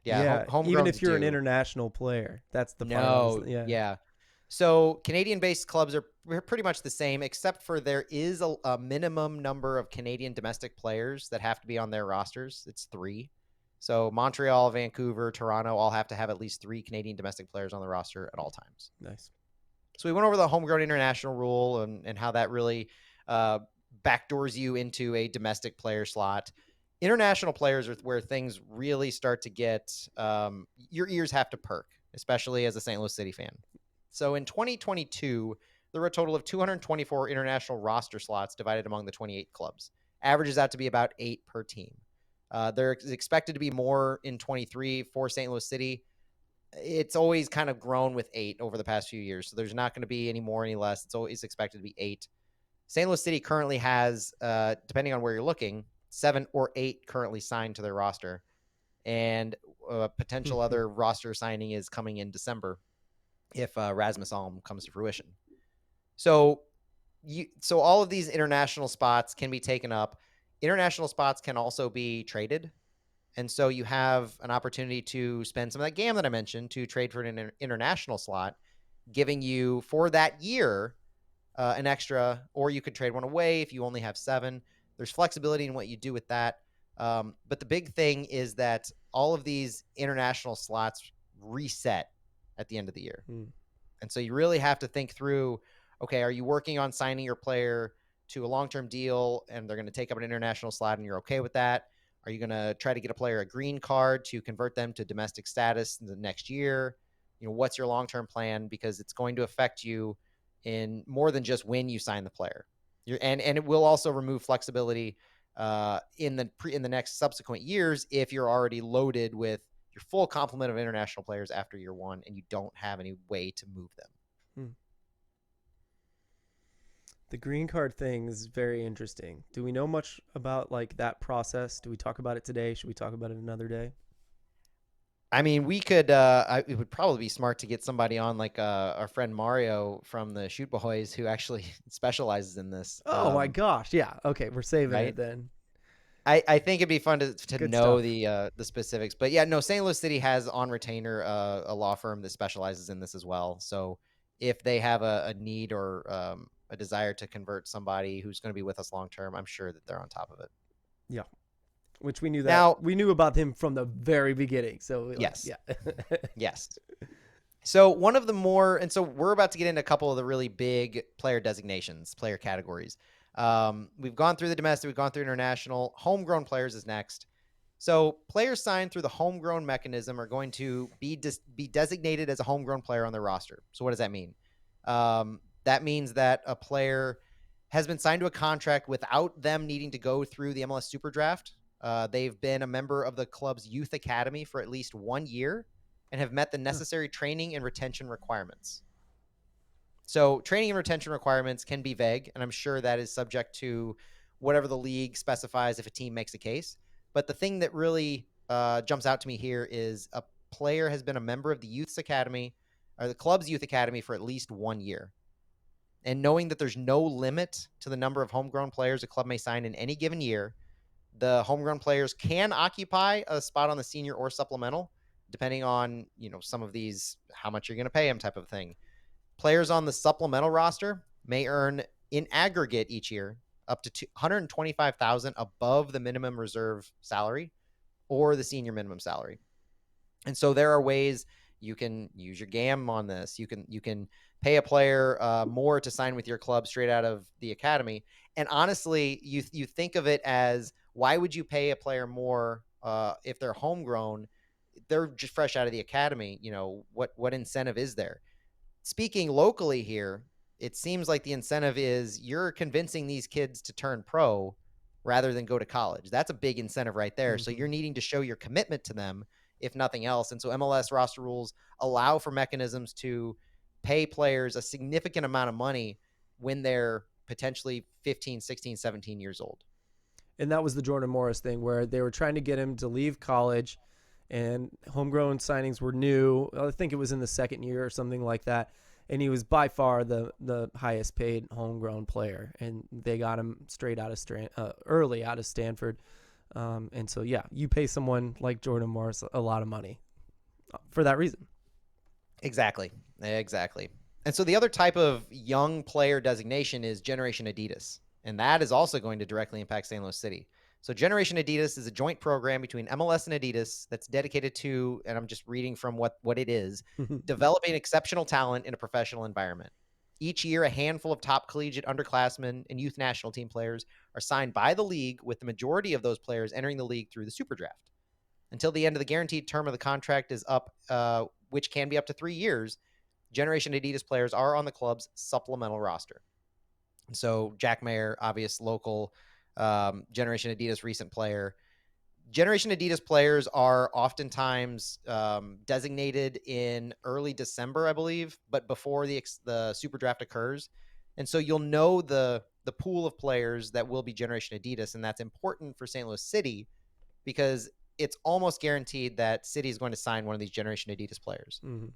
Yeah, yeah, even homegrowns if you're an do. international player, that's the part I was. No, Yeah. yeah. So Canadian-based clubs are pretty much the same, except for there is a minimum number of Canadian domestic players that have to be on their rosters. It's 3. So Montreal, Vancouver, Toronto all have to have at least 3 Canadian domestic players on the roster at all times. Nice. So we went over the homegrown international rule and how that really backdoors you into a domestic player slot. International players are where things really start to get your ears have to perk, especially as a St. Louis City fan. So in 2022, there were a total of 224 international roster slots divided among the 28 clubs. Averages out to be about 8 per team. There is expected to be more in 23 for St. Louis City. It's always kind of grown with 8 over the past few years. So there's not going to be any more, any less. It's always expected to be 8. St. Louis City currently has, depending on where you're looking, 7 or 8 currently signed to their roster. And a potential other roster signing is coming in December if Rasmus Alm comes to fruition. So all of these international spots can be taken up. International spots can also be traded. And so you have an opportunity to spend some of that GAM that I mentioned to trade for an international slot, giving you for that year an extra, or you could trade one away if you only have 7. There's flexibility in what you do with that. But the big thing is that all of these international slots reset at the end of the year. And so you really have to think through, okay, are you working on signing your player to a long-term deal and they're going to take up an international slot and you're okay with that? Are you going to try to get a player a green card to convert them to domestic status in the next year? What's your long-term plan? Because it's going to affect you in more than just when you sign the player. And it will also remove flexibility in the next subsequent years if you're already loaded with your full complement of international players after year 1 and you don't have any way to move them. The green card thing is very interesting. Do we know much about like that process? Do we talk about it today? Should we talk about it another day? I mean, we could. It would probably be smart to get somebody on, like our friend Mario from the Shoot Boys, who actually specializes in this. Oh my gosh! Yeah. Okay, we're saving right? it then. I think it'd be fun to Good know stuff. the specifics, but yeah, no. St. Louis City has on retainer a law firm that specializes in this as well. So if they have a need or a desire to convert somebody who's going to be with us long term, I'm sure that they're on top of it. Yeah. Which we knew that Now, we knew about him from the very beginning. So yes, yeah. yes. So one of the more, and so we're about to get into a couple of the really big player designations, player categories. We've gone through the domestic, we've gone through international. Homegrown players is next. So players signed through the homegrown mechanism are going to be designated as a homegrown player on their roster. So what does that mean? That means that a player has been signed to a contract without them needing to go through the MLS Super Draft. They've been a member of the club's youth academy for at least 1 year and have met the necessary training and retention requirements. So training and retention requirements can be vague, and I'm sure that is subject to whatever the league specifies if a team makes a case. But the thing that really jumps out to me here is a player has been a member of the youth academy or the club's youth academy for at least 1 year. And knowing that there's no limit to the number of homegrown players a club may sign in any given year, the homegrown players can occupy a spot on the senior or supplemental, depending on, some of these, how much you're going to pay them type of thing. Players on the supplemental roster may earn in aggregate each year up to $125,000 above the minimum reserve salary or the senior minimum salary. And so there are ways you can use your GAM on this. You can pay a player more to sign with your club straight out of the academy. And honestly, you think of it as, why would you pay a player more if they're homegrown? They're just fresh out of the academy. What incentive is there? Speaking locally here, it seems like the incentive is you're convincing these kids to turn pro rather than go to college. That's a big incentive right there. Mm-hmm. So you're needing to show your commitment to them, if nothing else. And so MLS roster rules allow for mechanisms to pay players a significant amount of money when they're potentially 15, 16, 17 years old. And that was the Jordan Morris thing where they were trying to get him to leave college, and homegrown signings were new. I think it was in the second year or something like that. and he was by far the highest paid homegrown player, and they got him straight out of early out of Stanford. And so, yeah, you pay someone like Jordan Morris a lot of money for that reason. Exactly. And so the other type of young player designation is Generation Adidas. And that is also going to directly impact St. Louis City. So Generation Adidas is a joint program between MLS and Adidas that's dedicated to, and I'm just reading from what it is, developing exceptional talent in a professional environment. Each year, a handful of top collegiate underclassmen and youth national team players are signed by the league, with the majority of those players entering the league through the Super Draft. Until the end of the guaranteed term of the contract is up, which can be up to 3 years, Generation Adidas players are on the club's supplemental roster. So Jack Mayer, obvious local Generation Adidas recent player. Generation Adidas players are oftentimes designated in early December, I believe, but before the Super Draft occurs. And so you'll know the pool of players that will be Generation Adidas, and that's important for St. Louis City because it's almost guaranteed that City is going to sign one of these Generation Adidas players. Mm-hmm.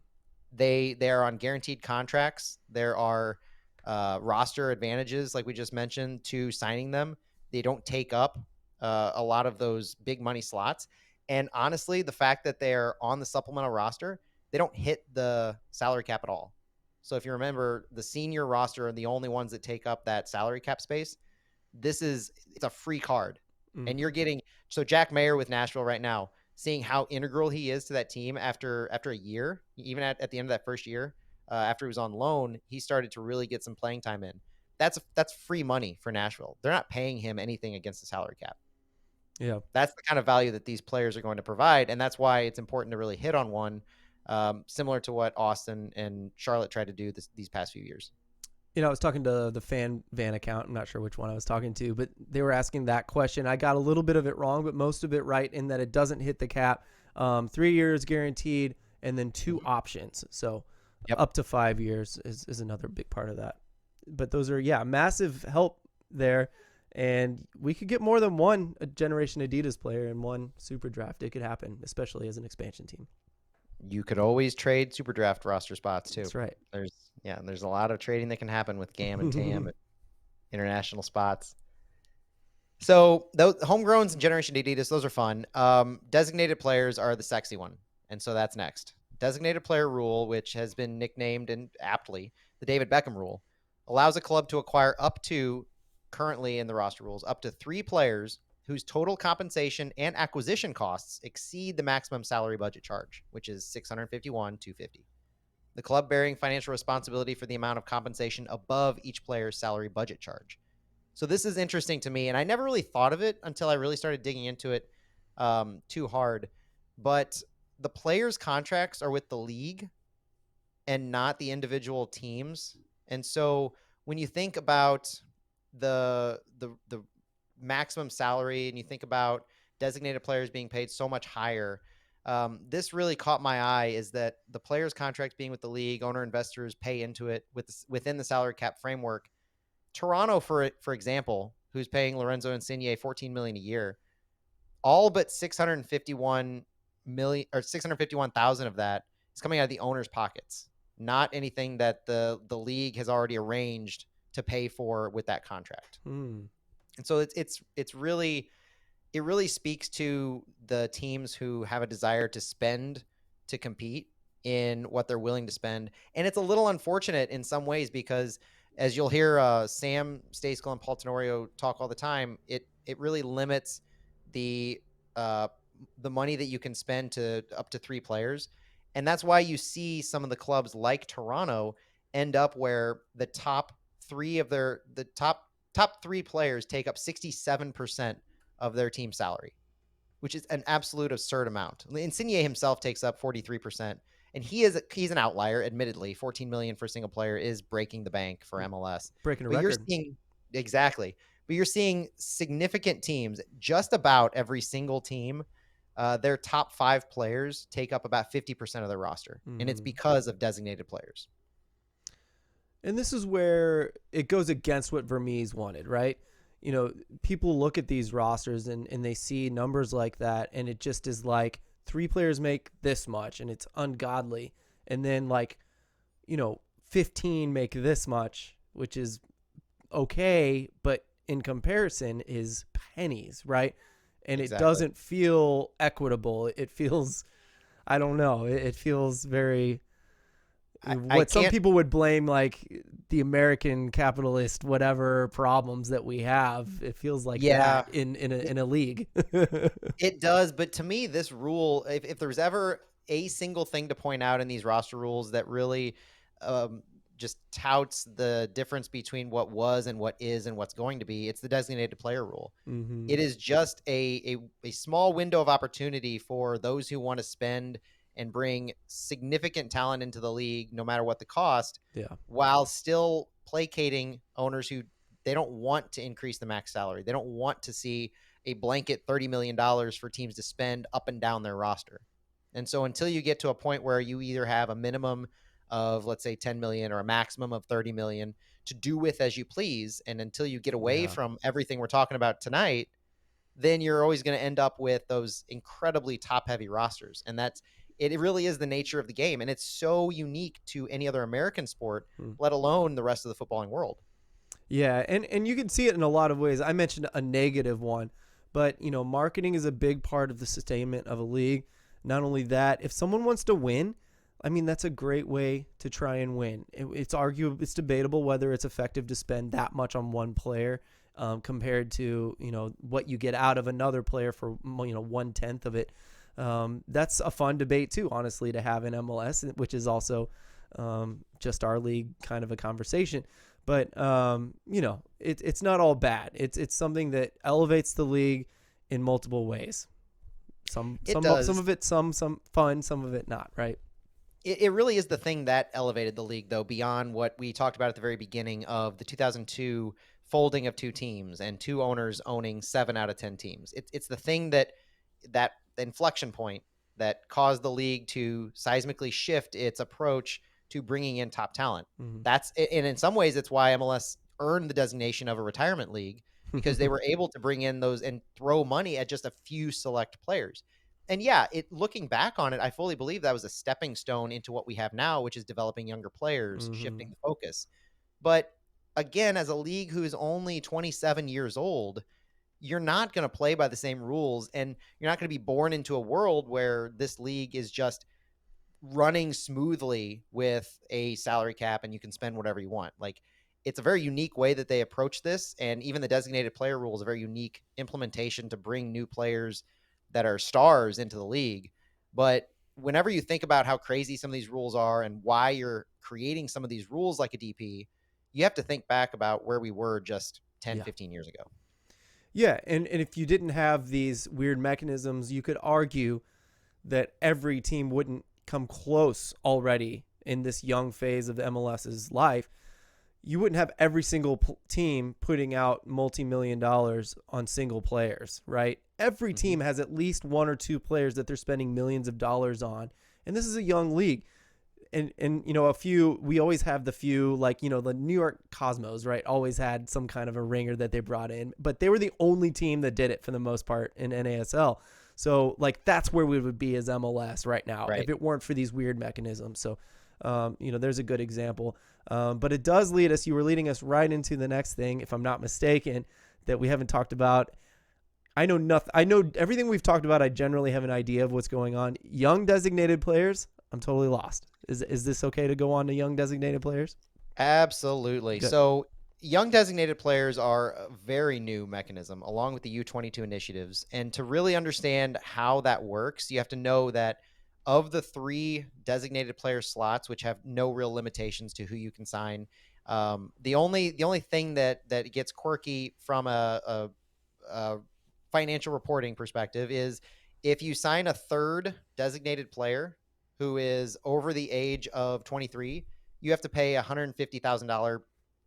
They are on guaranteed contracts. There are roster advantages, like we just mentioned, to signing them. They don't take up a lot of those big money slots. And honestly, the fact that they're on the supplemental roster, they don't hit the salary cap at all. So if you remember, the senior roster are the only ones that take up that salary cap space. It's a free card. Mm-hmm. And you're getting, so Jack Mayer with Nashville right now, seeing how integral he is to that team after a year, even at the end of that first year, after he was on loan, he started to really get some playing time in. That's free money for Nashville. They're not paying him anything against the salary cap. Yeah. That's the kind of value that these players are going to provide, and that's why it's important to really hit on one, similar to what Austin and Charlotte tried to do these past few years. I was talking to the fan van account. I'm not sure which one I was talking to, but they were asking that question. I got a little bit of it wrong, but most of it right in that it doesn't hit the cap. 3 years guaranteed, and then 2 options. So up to 5 years is another big part of that. But those are, massive help there. And we could get more than one Generation Adidas player in one Super Draft. It could happen, especially as an expansion team. You could always trade Super Draft roster spots too. That's right. There's a lot of trading that can happen with GAM and TAM at international spots. So those Homegrowns and Generation Adidas, those are fun. Designated players are the sexy one, and so that's next. Designated player rule, which has been nicknamed and aptly the David Beckham rule, allows a club to acquire up to, currently in the roster rules, up to 3 players whose total compensation and acquisition costs exceed the maximum salary budget charge, which is $651,250. The club bearing financial responsibility for the amount of compensation above each player's salary budget charge. So this is interesting to me, and I never really thought of it until I really started digging into it too hard. But the players' contracts are with the league and not the individual teams. And so when you think about the maximum salary and you think about designated players being paid so much higher, this really caught my eye, is that the players' contracts being with the league, owner investors pay into it within the salary cap framework. Toronto, for example, who's paying Lorenzo Insigne $14 million a year, all but $651,000 of that is coming out of the owner's pockets, not anything that the league has already arranged to pay for with that contract. And so it really speaks to the teams who have a desire to spend to compete in what they're willing to spend. And it's a little unfortunate in some ways because, as you'll hear Sam Stejskal and Paul Tenorio talk all the time, it really limits the money that you can spend to up to 3 players. And that's why you see some of the clubs like Toronto end up where the top 3 players take up 67% of their team salary, which is an absolute absurd amount. Insigne himself takes up 43%, and he's an outlier, admittedly. $14 million for a single player is breaking the bank for MLS. Breaking a record. But you're seeing significant teams, just about every single team, their top 5 players take up about 50% of their roster, and it's because of designated players. And this is where it goes against what Vermees wanted, right? People look at these rosters and they see numbers like that, and it just is like 3 players make this much, and it's ungodly. And then 15 make this much, which is okay, but in comparison is pennies, right? And it Exactly. doesn't feel equitable. It feels, I don't know, it feels very I what some can't. people would blame like the American capitalist whatever problems that we have. It feels like Yeah, that in a league. it does. But to me, this rule, if there's ever a single thing to point out in these roster rules that really um, just touts the difference between what was and what is and what's going to be, it's the designated player rule. Mm-hmm. It is just a small window of opportunity for those who want to spend and bring significant talent into the league, no matter what the cost, Yeah. while still placating owners who they don't want to increase the max salary. They don't want to see a blanket $30 million for teams to spend up and down their roster. And so until you get to a point where you either have a minimum of, let's say, 10 million or a maximum of 30 million to do with as you please, and until you get away Yeah. from everything we're talking about tonight, then you're always going to end up with those incredibly top heavy rosters. And that's it really is the nature of the game. And it's so unique to any other American sport, Hmm. let alone the rest of the footballing world. Yeah, and you can see it in a lot of ways. I mentioned a negative one, but marketing is a big part of the sustainment of a league. Not only that, if someone wants to win, I mean that's a great way to try and win. It's arguable, it's debatable whether it's effective to spend that much on one player compared to what you get out of another player for 1/10 of it. That's a fun debate too, honestly, to have in MLS, which is also just our league kind of a conversation. But it's not all bad. It's something that elevates the league in multiple ways. It Some does. of it some fun, some of it not. Right. It really is the thing that elevated the league, though, beyond what we talked about at the very beginning of the 2002 folding of two teams and two owners owning 7 out of 10 teams. It's the thing that the inflection point that caused the league to seismically shift its approach to bringing in top talent. Mm-hmm. And in some ways, it's why MLS earned the designation of a retirement league, because they were able to bring in those and throw money at just a few select players. And yeah, looking back on it, I fully believe that was a stepping stone into what we have now, which is developing younger players, Mm-hmm. shifting the focus. But again, as a league who is only 27 years old, you're not going to play by the same rules, and you're not going to be born into a world where this league is just running smoothly with a salary cap and you can spend whatever you want. Like, it's a very unique way that they approach this, and even the designated player rule is a very unique implementation to bring new players that are stars into the league. But whenever you think about how crazy some of these rules are and why you're creating some of these rules like a DP, you have to think back about where we were just 10, Yeah. 15 years ago. Yeah, and if you didn't have these weird mechanisms, you could argue that every team wouldn't come close already in this young phase of the MLS's life. You wouldn't have every single team putting out multi-million dollars on single players, right? Every Mm-hmm. team has at least one or two players that they're spending millions of dollars on. And this is a young league. And a few, we always have the few, like the New York Cosmos, right, always had some kind of a ringer that they brought in, but they were the only team that did it for the most part in NASL. So like that's where we would be as MLS right now Right. if it weren't for these weird mechanisms. So there's a good example. But it does lead us, you were leading us right into the next thing, if I'm not mistaken, that we haven't talked about. I know nothing. I know everything we've talked about. I generally have an idea of what's going on. Young designated players, I'm totally lost. Is this okay to go on to young designated players? Absolutely. Good. So, young designated players are a very new mechanism, along with the U22 initiatives. And to really understand how that works, you have to know that of the 3 designated player slots, which have no real limitations to who you can sign, the only thing that gets quirky from a financial reporting perspective is if you sign a third designated player who is over the age of 23, you have to pay $150,000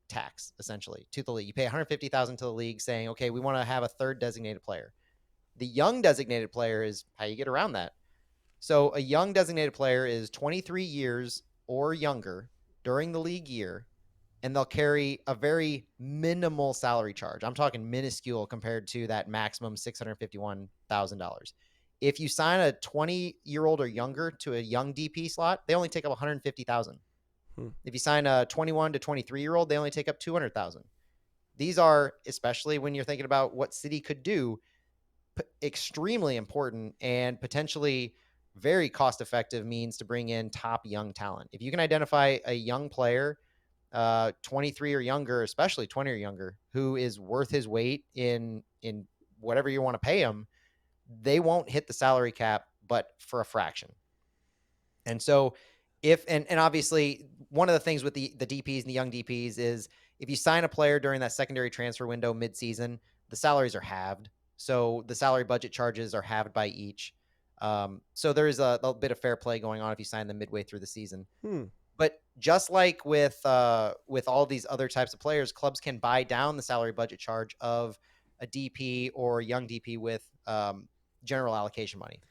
tax essentially to the league. You pay $150,000 to the league saying, okay, we want to have a third designated player. The young designated player is how you get around that. So a young designated player is 23 years or younger during the league year, and they'll carry a very minimal salary charge. I'm talking minuscule compared to that maximum $651,000. If you sign a 20-year-old or younger to a young DP slot, they only take up $150,000. Hmm. If you sign a 21 to 23-year-old, they only take up 200,000. These are, especially when you're thinking about what city could do, extremely important and potentially very cost effective means to bring in top young talent. If you can identify a young player, 23 or younger, especially 20 or younger, who is worth his weight in whatever you want to pay him, they won't hit the salary cap, but for a fraction. And so if and obviously one of the things with the DPs and the young DPs is if you sign a player during that secondary transfer window midseason, the salaries are halved. So the salary budget charges are halved by each. So there is a bit of fair play going on if you sign them midway through the season. Hmm. But just like with all these other types of players, clubs can buy down the salary budget charge of a DP or a young DP with general allocation money.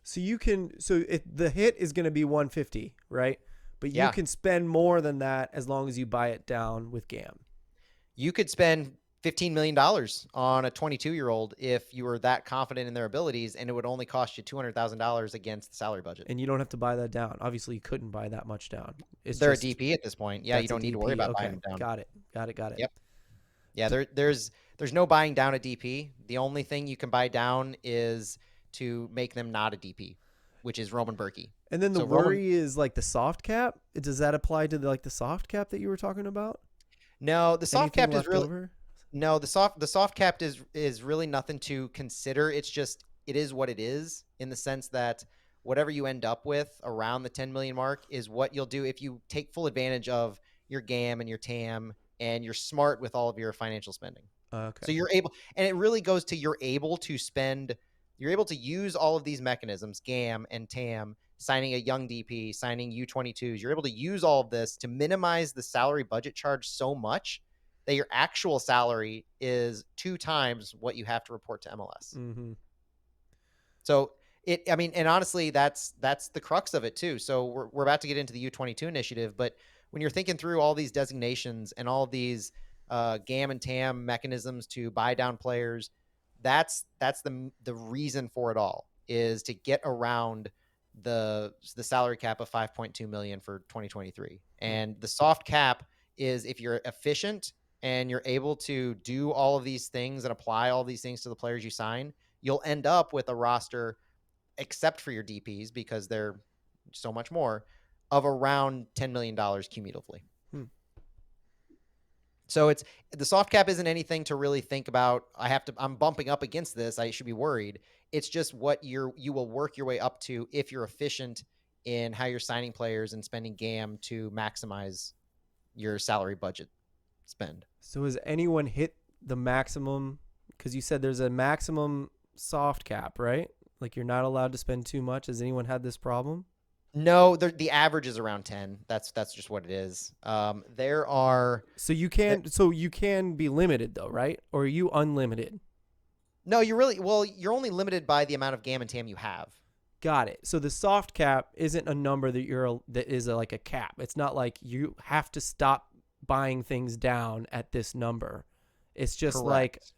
So you can, so the hit is going to be 150, right? But you Yeah, can spend more than that as long as you buy it down with GAM. you could spend $15 million on a 22-year-old if you were that confident in their abilities, and it would only cost you $200,000 against the salary budget. And you don't have to buy that down. Obviously, you couldn't buy that much down. It's They're a just DP at this point. Yeah, you that's a don't need to worry DP. about buying Okay. them down. Got it. Got it. Yep. Yeah, there's no buying down a DP. The only thing you can buy down is to make them not a DP, which is Roman Berkey. And then the So Roman, worry is like the soft cap. Does that apply to the soft cap that you were talking about? no, the soft Anything cap is left really over? no the soft cap is really nothing to consider. It's just it is what it is in the sense that whatever you end up with around the 10 million mark is what you'll do if you take full advantage of your GAM and your TAM and you're smart with all of your financial spending. Okay. So you're able, and it really goes to you're able to spend, you're able to use all of these mechanisms, GAM and TAM, signing a young DP, signing U22s. You're able to use all of this to minimize the salary budget charge so much that your actual salary is 2 times what you have to report to MLS. Mm-hmm. So I mean, and honestly, that's the crux of it too. So we're about to get into the U22 initiative, but when you're thinking through all these designations and all these GAM and TAM mechanisms to buy down players, that's the reason for it all is to get around the salary cap of 5.2 million for 2023. And the soft cap is if you're efficient and you're able to do all of these things and apply all these things to the players you sign, you'll end up with a roster, except for your DPs because they're so much more, of around $10 million cumulatively. Hmm. So it's the soft cap isn't anything to really think about. I'm bumping up against this. I should be worried. It's just what you will work your way up to if you're efficient in how you're signing players and spending GAM to maximize your salary budget spend. So has anyone hit the maximum? Because you said there's a maximum soft cap, right? Like you're not allowed to spend too much. Has anyone had this problem? No, the average is around 10. That's just what it is. There are So you can be limited though, right? Or are you unlimited? no, you're only limited by the amount of GAM and TAM you have. Got it. So the soft cap isn't a number that is like a cap. It's not like you have to stop buying things down at this number. It's just Correct.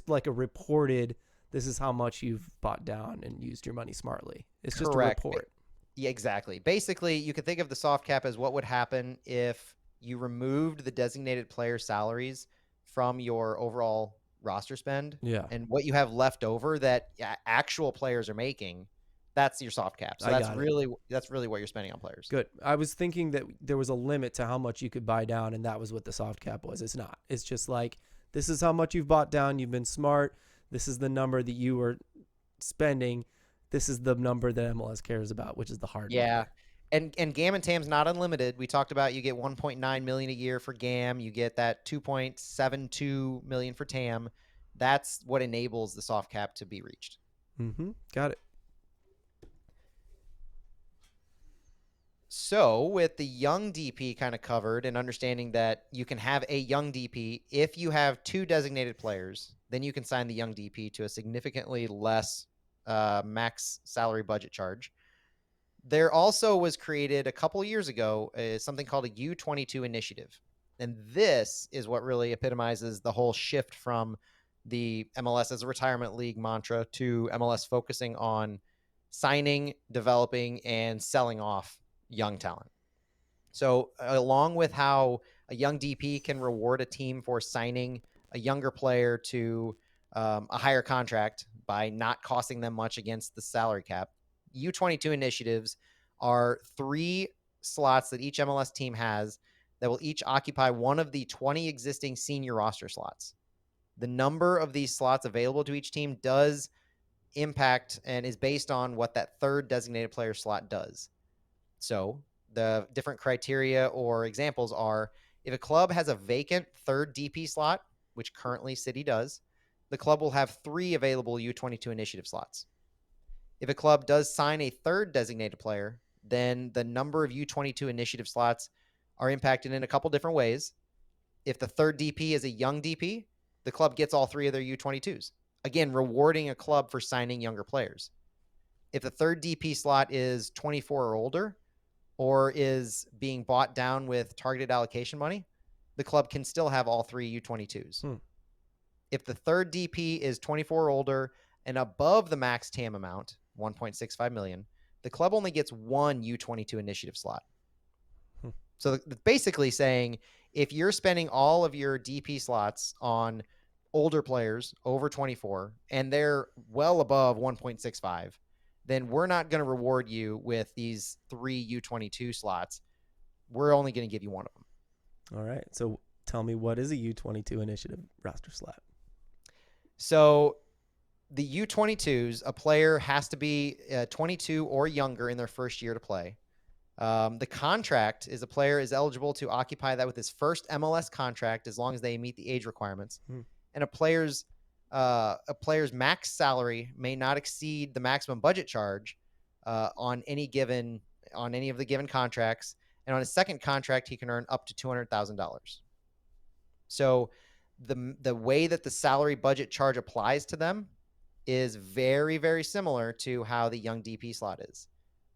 like a reported. This is how much you've bought down and used your money smartly. It's just a Correct. report. Yeah, exactly. Basically, you could think of the soft cap as what would happen if you removed the designated player salaries from your overall roster spend, Yeah, and what you have left over that actual players are making, that's your soft cap. So I got it. that's really what you're spending on players. Good. I was thinking that there was a limit to how much you could buy down, and that was what the soft cap was. It's not. It's just like this is how much you've bought down. You've been smart. This is the number that you were spending. This is the number that MLS cares about, which is the hard Yeah. number. And GAM and TAM's not unlimited. We talked about you get 1.9 million a year for GAM, you get that 2.72 million for TAM. That's what enables the soft cap to be reached. Mm-hmm. Got it. So, with the young DP kind of covered and understanding that you can have a young DP if you have 2 designated players, then you can sign the young DP to a significantly less max salary budget charge. There also was created a couple years ago something called a U22 Initiative. And this is what really epitomizes the whole shift from the MLS as a retirement league mantra to MLS focusing on signing, developing, and selling off young talent. So along with how a young DP can reward a team for signing a younger player to a higher contract by not costing them much against the salary cap, U22 initiatives are 3 slots that each MLS team has that will each occupy one of the 20 existing senior roster slots. The number of these slots available to each team does impact and is based on what that third designated player slot does. So the different criteria or examples are: if a club has a vacant third DP slot, which currently City does, the club will have 3 available U22 initiative slots. If a club does sign a third designated player, then the number of U22 initiative slots are impacted in a couple different ways. If the third DP is a young DP, the club gets all 3 of their U22s. Again, rewarding a club for signing younger players. If the third DP slot is 24 or older, or is being bought down with targeted allocation money, the club can still have all 3 U22s. If the third DP is 24 or older and above the max TAM amount, 1.65 million, the club only gets 1 U22 initiative slot. So basically saying, if you're spending all of your DP slots on older players over 24 and they're well above 1.65, then we're not going to reward you with these 3 U22 slots. We're only going to give you one of them. All right. So tell me, what is a U22 initiative roster slot? So the U22s, a player has to be 22 or younger in their first year to play. The contract is a player is eligible to occupy that with his first MLS contract as long as they meet the age requirements. And a player's max salary may not exceed the maximum budget charge on any of the given contracts. And on his second contract, he can earn up to $200,000. So the way that the salary budget charge applies to them is very, very similar to how the young DP slot is.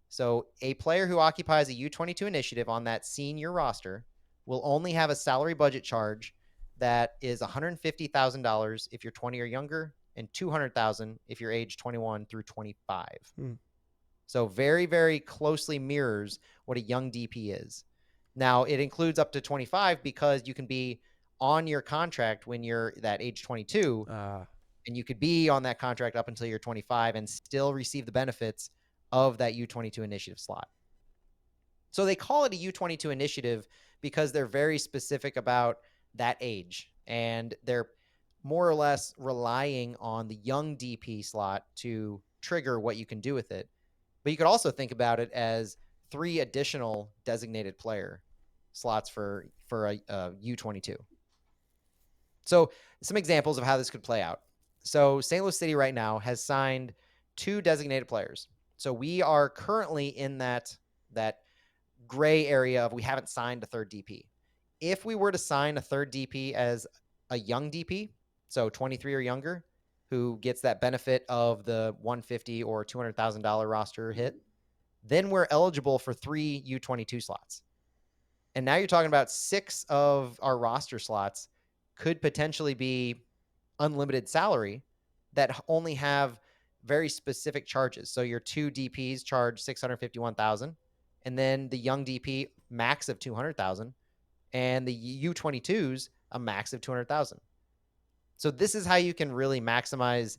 So a player who occupies a U22 initiative on that senior roster will only have a salary budget charge that is $150,000 if you're 20 or younger, and $200,000 if you're age 21 through 25. So very, very closely mirrors what a young DP is. Now, it includes up to 25 because you can be on your contract when you're that age 22, and you could be on that contract up until you're 25 and still receive the benefits of that U22 initiative slot. So they call it a U22 initiative because they're very specific about that age, and they're more or less relying on the young DP slot to trigger what you can do with it. But you could also think about it as 3 additional designated player slots for a U22. So some examples of how this could play out. So St. Louis City right now has signed 2 designated players. So we are currently in that gray area of we haven't signed a third DP. If we were to sign a third DP as a young DP, so 23 or younger, who gets that benefit of the $150,000 or $200,000 roster hit, then we're eligible for 3 U22 slots. And now you're talking about 6 of our roster slots could potentially be unlimited salary that only have very specific charges. So your 2 DPs charge $651,000, and then the young DP max of $200,000, and the U22s a max of $200,000. So this is how you can really maximize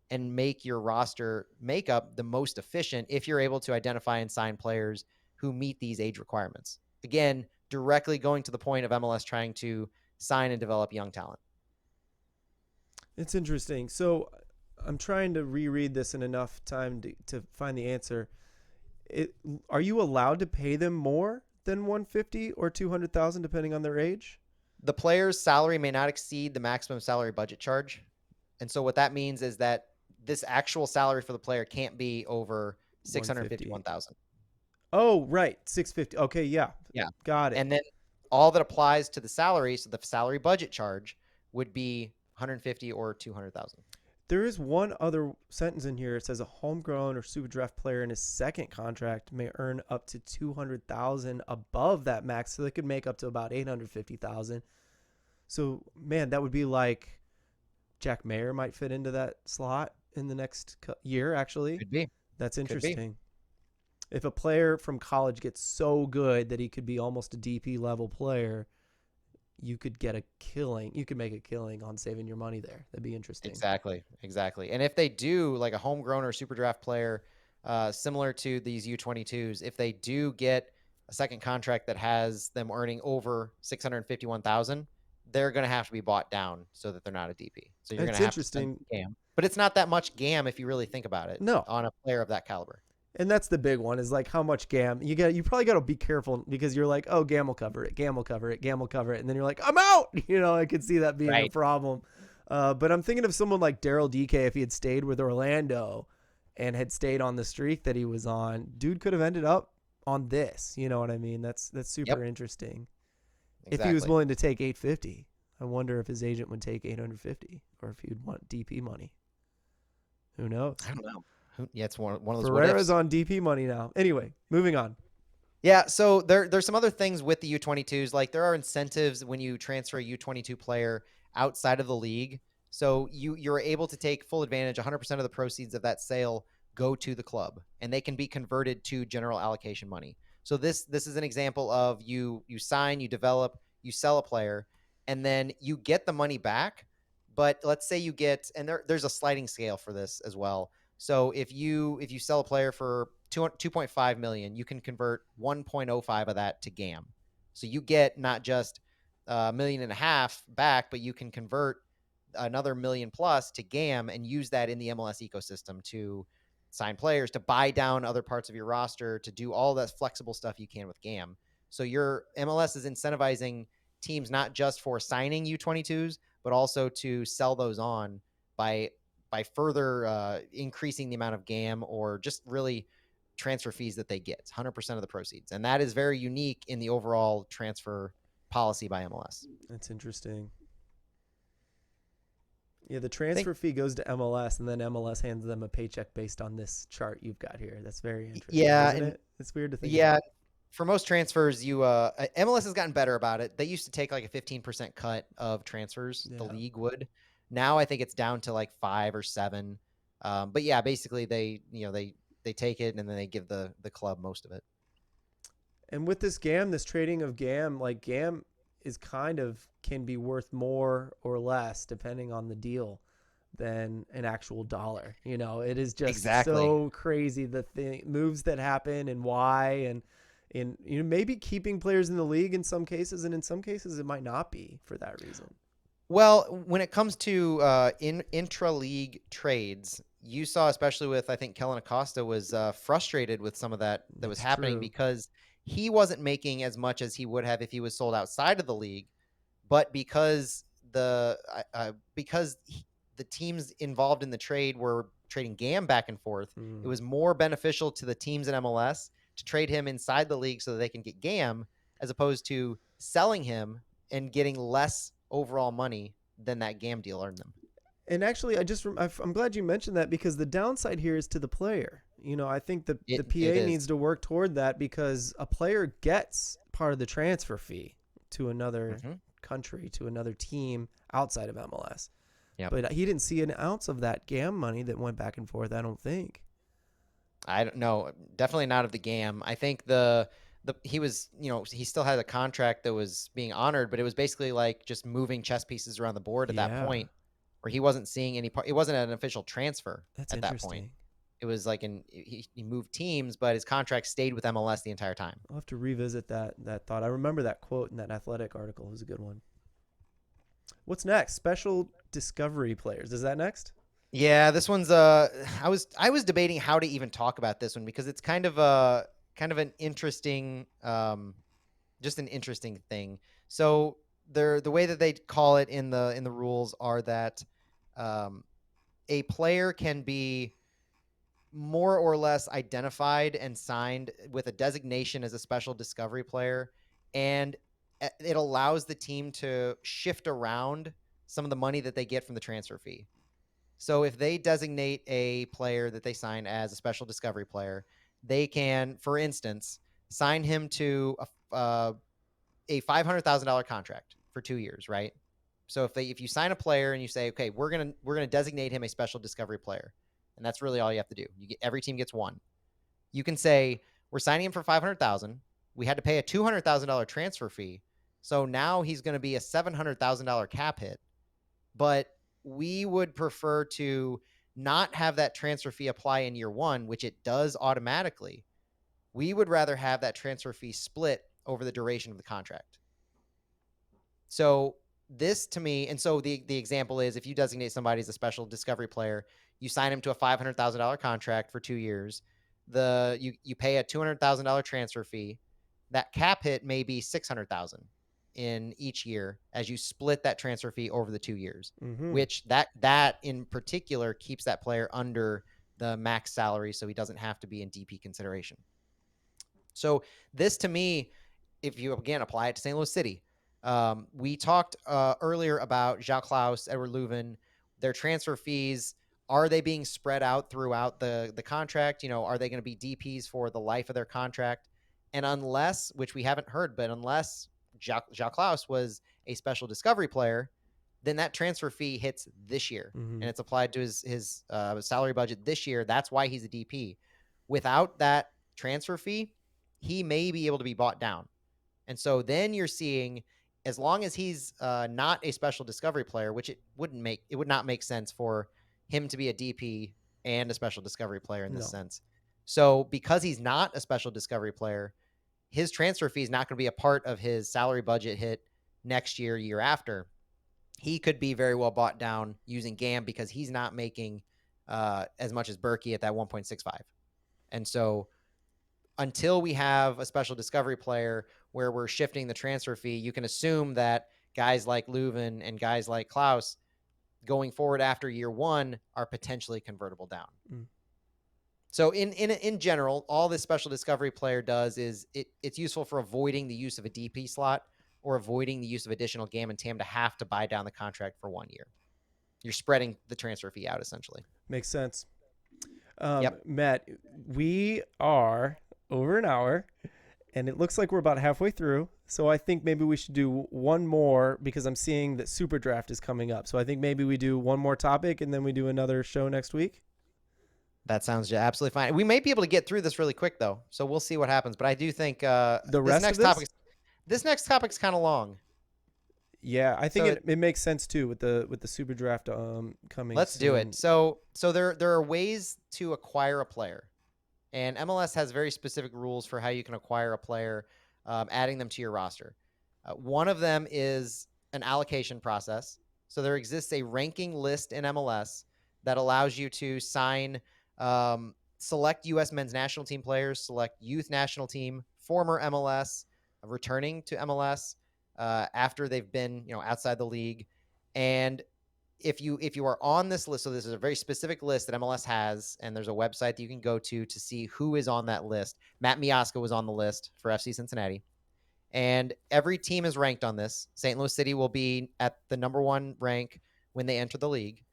and make your roster makeup the most efficient if you're able to identify and sign players who meet these age requirements. Again, directly going to the point of MLS trying to sign and develop young talent. It's interesting. So I'm trying to reread this in enough time to find the answer. Are you allowed to pay them more than $150,000 or $200,000 depending on their age? The player's salary may not exceed the maximum salary budget charge. And so what that means is that this actual salary for the player can't be over $651,000. Oh, right. $650,000. Okay, yeah. Yeah. Got it. And then all that applies to the salary, so the salary budget charge, would be $150,000 or $200,000. There is one other sentence in here. It says a homegrown or super draft player in his second contract may earn up to $200,000 above that max, so they could make up to about $850,000. So, man, that would be like Jack Mayer might fit into that slot in the next year. Actually, Could be. That's interesting. If a player from college gets so good that he could be almost a DP level player, you could get a killing. You could make a killing on saving your money there. That'd be interesting. Exactly. And if they do, like a homegrown or super draft player, similar to these U22s, if they do get a second contract that has them earning over 651,000, they're going to have to be bought down so that they're not a DP. So you're going It's to have to spend interesting. GAM, but it's not that much GAM if you really think about it No, on a player of that caliber. and that's the big one is like how much GAM you probably got to be careful because you're like, oh, GAM will cover it, GAM will cover it, GAM will cover it, and then you're like, I'm out. I could see that being a Right. problem. But I'm thinking of someone like Daryl DK if he had stayed with Orlando and had stayed on the streak that he was on, dude could have ended up on this. You know what I mean? That's super Yep. interesting. If he was Exactly. willing to take 850, I wonder if his agent would take 850 or if he'd want DP money. Who knows? I don't know. Yeah, it's one of those what Ferreira's ifs. on DP money now. Anyway, moving on. Yeah, so there's some other things with the U22s. Like there are incentives when you transfer a U22 player outside of the league. So you're able to take full advantage. 100% of the proceeds of that sale go to the club, and they can be converted to general allocation money. So this is an example of you sign, you develop, you sell a player, and then you get the money back. But let's say you get, and there's a sliding scale for this as well. So if you sell a player for 2.5 million, you can convert 1.05 of that to GAM. So you get not just $1.5 million back, but you can convert another million plus to GAM and use that in the MLS ecosystem to sign players, to buy down other parts of your roster, to do all that flexible stuff you can with GAM. So your MLS is incentivizing teams not just for signing U22s, but also to sell those on by further increasing the amount of GAM or just really transfer fees that they get, 100% of the proceeds. And that is very unique in the overall transfer policy by MLS. That's interesting. Yeah, the I think, transfer fee goes to MLS, and then MLS hands them a paycheck based on this chart you've got here. That's very interesting, yeah, isn't and it? It's weird to think yeah, about. for most transfers, MLS has gotten better about it. They used to take like a 15% cut of transfers, the Yeah. league would. Now I think it's down to like 5 or 7. But yeah, basically they take it and then they give the club most of it. And with this GAM, this trading of GAM, like GAM is kind of can be worth more or less depending on the deal than an actual dollar. It is just Exactly. so crazy the moves that happen and why and maybe keeping players in the league in some cases, and in some cases it might not be for that reason. Well, when it comes to intra-league trades, you saw, especially with, I think Kellen Acosta was frustrated with some of that was It's happening true. because he wasn't making as much as he would have if he was sold outside of the league, but because the teams involved in the trade were trading GAM back and forth, it Mm. was more beneficial to the teams in MLS to trade him inside the league so that they can get GAM as opposed to selling him and getting less overall money than that GAM deal earned them. And actually, I'm glad you mentioned that because the downside here is to the player. I think the It PA is. needs to work toward that because a player gets part of the transfer fee to another Mm-hmm. country, to another team outside of MLS. Yep. But he didn't see an ounce of that GAM money that went back and forth, I don't think. I don't know. Definitely not of the GAM. I think he was, he still had a contract that was being honored, but it was basically like just moving chess pieces around the board at that Yeah, point where he wasn't seeing any part. It wasn't an official transfer that's at that point. interesting. It was like he moved teams, but his contract stayed with MLS the entire time. I'll have to revisit that thought. I remember that quote in that Athletic article. It was a good one. What's next? Special discovery players. Is that next? Yeah, this one's I was debating how to even talk about this one because it's kind of an interesting just an interesting thing. So the way that they call it in the rules are that a player can be more or less identified and signed with a designation as a special discovery player, and it allows the team to shift around some of the money that they get from the transfer fee. So if they designate a player that they sign as a special discovery player, they can, for instance, sign him to a $500,000 contract for 2 years, right? So if you sign a player and you say, okay, we're gonna designate him a special discovery player, and that's really all you have to do. Every team gets one. You can say We're signing him for $500,000. We had to pay a $200,000 transfer fee. So now he's going to be a $700,000 cap hit. But we would prefer to not have that transfer fee apply in year one, which it does automatically. We would rather have that transfer fee split over the duration of the contract. So this to me, and so the example is if you designate somebody as a special discovery player, you sign him to a $500,000 contract for 2 years. You pay a $200,000 transfer fee. That cap hit may be $600,000 in each year as you split that transfer fee over the 2 years, which that in particular keeps that player under the max salary, so he doesn't have to be in DP consideration. So this to me, if you again apply it to St. Louis City, we talked earlier about Jacques Klaus, Edward Leuven, their transfer fees. Are they being spread out throughout the contract? Are they going to be DPs for the life of their contract? And unless, which we haven't heard, but unless Jacques Klaus was a special discovery player, then that transfer fee hits this year, and it's applied to his salary budget this year. That's why he's a DP. Without that transfer fee, he may be able to be bought down. And so then you're seeing, as long as he's not a special discovery player, which it would not make sense for him to be a DP and a special discovery player in this sense. So because he's not a special discovery player, his transfer fee is not going to be a part of his salary budget hit next year, year after. He could be very well bought down using GAM because he's not making as much as Berkey at that 1.65. And so until we have a special discovery player where we're shifting the transfer fee, you can assume that guys like Leuven and guys like Klaus going forward after year one are potentially convertible down. So in general, all this special discovery player does is it's useful for avoiding the use of a DP slot or avoiding the use of additional GAM and TAM to have to buy down the contract for 1 year. You're spreading the transfer fee out essentially. Makes sense. Yep. Matt, we are over an hour, and it looks like we're about halfway through. So I think maybe we should do one more because I'm seeing that Super Draft is coming up. So I think maybe we do one more topic and then we do another show next week. That sounds absolutely fine. We may be able to get through this really quick though, so we'll see what happens. But I do think this next topic's kind of long. Yeah, I think it makes sense too with the Super Draft coming. Let's do it. So there are ways to acquire a player, and MLS has very specific rules for how you can acquire a player, adding them to your roster. One of them is an allocation process. So there exists a ranking list in MLS that allows you to sign select U.S. men's national team players, select youth national team, former MLS, returning to MLS after they've been outside the league. And if you are on this list, so this is a very specific list that MLS has, and there's a website that you can go to see who is on that list. Matt Miazga was on the list for FC Cincinnati. And every team is ranked on this. St. Louis City will be at the number 1 rank when they enter the league.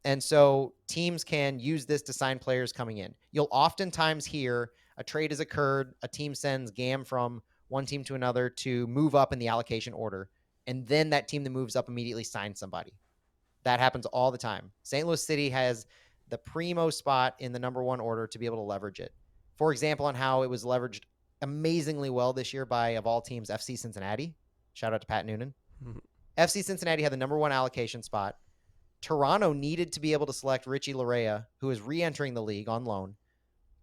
And so teams can use this to sign players coming in. You'll oftentimes hear a trade has occurred, a team sends GAM from one team to another to move up in the allocation order, and then that team that moves up immediately signs somebody. That happens all the time. St. Louis City has the primo spot in the number 1 order to be able to leverage it. For example, on how it was leveraged amazingly well this year by, of all teams, FC Cincinnati. Shout out to Pat Noonan. FC Cincinnati had the number 1 allocation spot. Toronto needed to be able to select Richie Larea, who is re-entering the league on loan.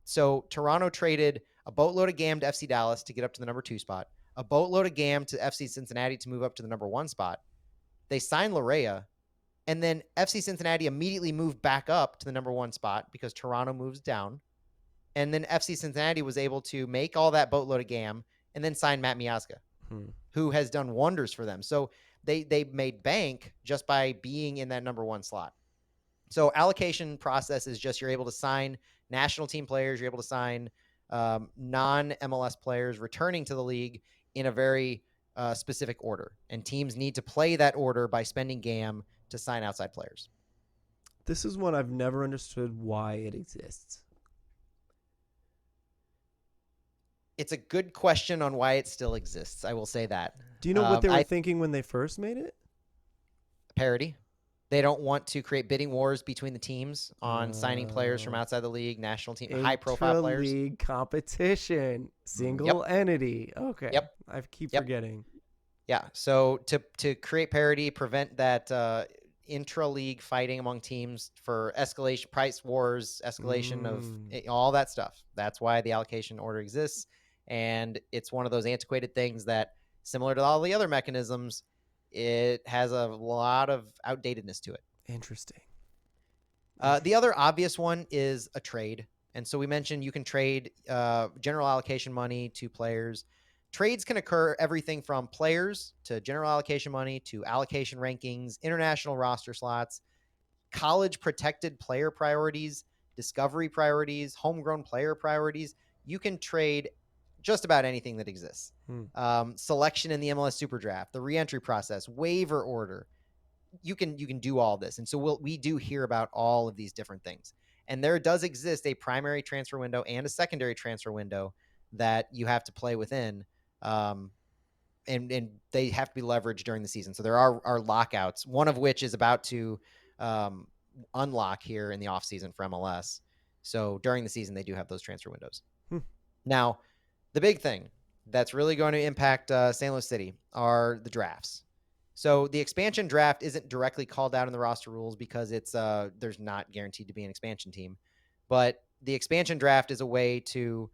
So Toronto traded a boatload of GAM to FC Dallas to get up to the number 2 spot, a boatload of GAM to FC Cincinnati to move up to the number 1 spot. They signed Larea, and then FC Cincinnati immediately moved back up to the number 1 spot because Toronto moves down. And then FC Cincinnati was able to make all that boatload of GAM and then sign Matt Miazga, who has done wonders for them. So they made bank just by being in that number 1 slot. So allocation process is just you're able to sign national team players, you're able to sign non-MLS players returning to the league in a very specific order. And teams need to play that order by spending GAM to sign outside players. This is one I've never understood why it exists. It's a good question on why it still exists. I will say that. Do you know what they were thinking when they first made it? Parody. They don't want to create bidding wars between the teams on signing players from Oh. outside the league, national team, high-profile players. Intra-league competition, Yep, single entity. Okay, yep, I keep yep. forgetting. Yeah. So to create parity, prevent that intra-league fighting among teams for escalation, price wars, escalation of all that stuff. That's why the allocation order exists, and it's one of those antiquated things that, similar to all the other mechanisms, it has a lot of outdatedness to it. Interesting. The other obvious one is a trade. And so we mentioned you can trade general allocation money to players. Trades can occur everything from players to general allocation money to allocation rankings, international roster slots, college protected player priorities, discovery priorities, homegrown player priorities. You can trade just about anything that exists. Selection in the MLS Super Draft, the reentry process, waiver order, you can do all this. And so we do hear about all of these different things. And there does exist a primary transfer window and a secondary transfer window that you have to play within. And they have to be leveraged during the season. So there are lockouts, one of which is about to unlock here in the offseason for MLS. So during the season, they do have those transfer windows. Now, the big thing that's really going to impact St. Louis City are the drafts. So the expansion draft isn't directly called out in the roster rules because it's there's not guaranteed to be an expansion team, but the expansion draft is a way to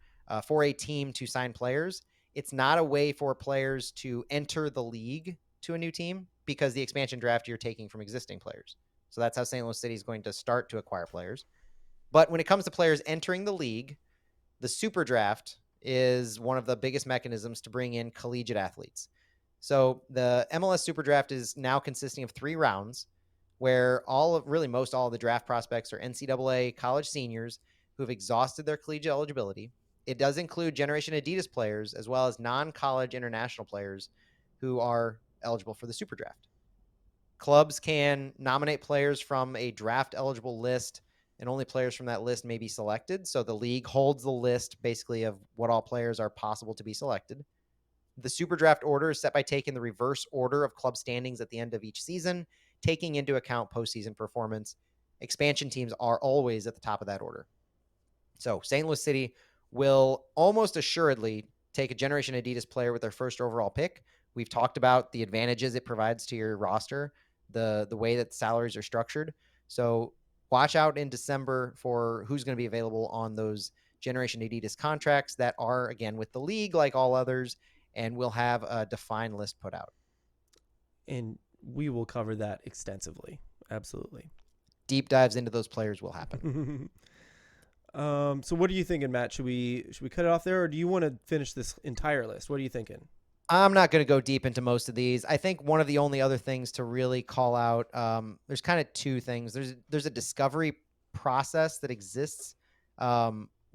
for a team to sign players. It's not a way for players to enter the league to a new team because the expansion draft you're taking from existing players. So that's how St. Louis City is going to start to acquire players. But when it comes to players entering the league, the super draft is one of the biggest mechanisms to bring in collegiate athletes. So the MLS Super Draft is now consisting of 3 rounds where most all of the draft prospects are NCAA college seniors who have exhausted their collegiate eligibility. It does include Generation Adidas players as well as non-college international players who are eligible for the Super Draft. Clubs can nominate players from a draft eligible list, and only players from that list may be selected. So the league holds the list basically of what all players are possible to be selected. The Super Draft order is set by taking the reverse order of club standings at the end of each season, taking into account postseason performance. Expansion teams are always at the top of that order. So St. Louis City will almost assuredly take a Generation Adidas player with their first overall pick. We've talked about the advantages it provides to your roster, the way that salaries are structured. So watch out in December for who's going to be available on those Generation Adidas contracts that are, again, with the league like all others, and we'll have a defined list put out. And we will cover that extensively. Absolutely. Deep dives into those players will happen. So what are you thinking, Matt? Should we cut it off there, or do you want to finish this entire list? What are you thinking? I'm not going to go deep into most of these. I think one of the only other things to really call out, there's kind of 2 things. There's a discovery process that exists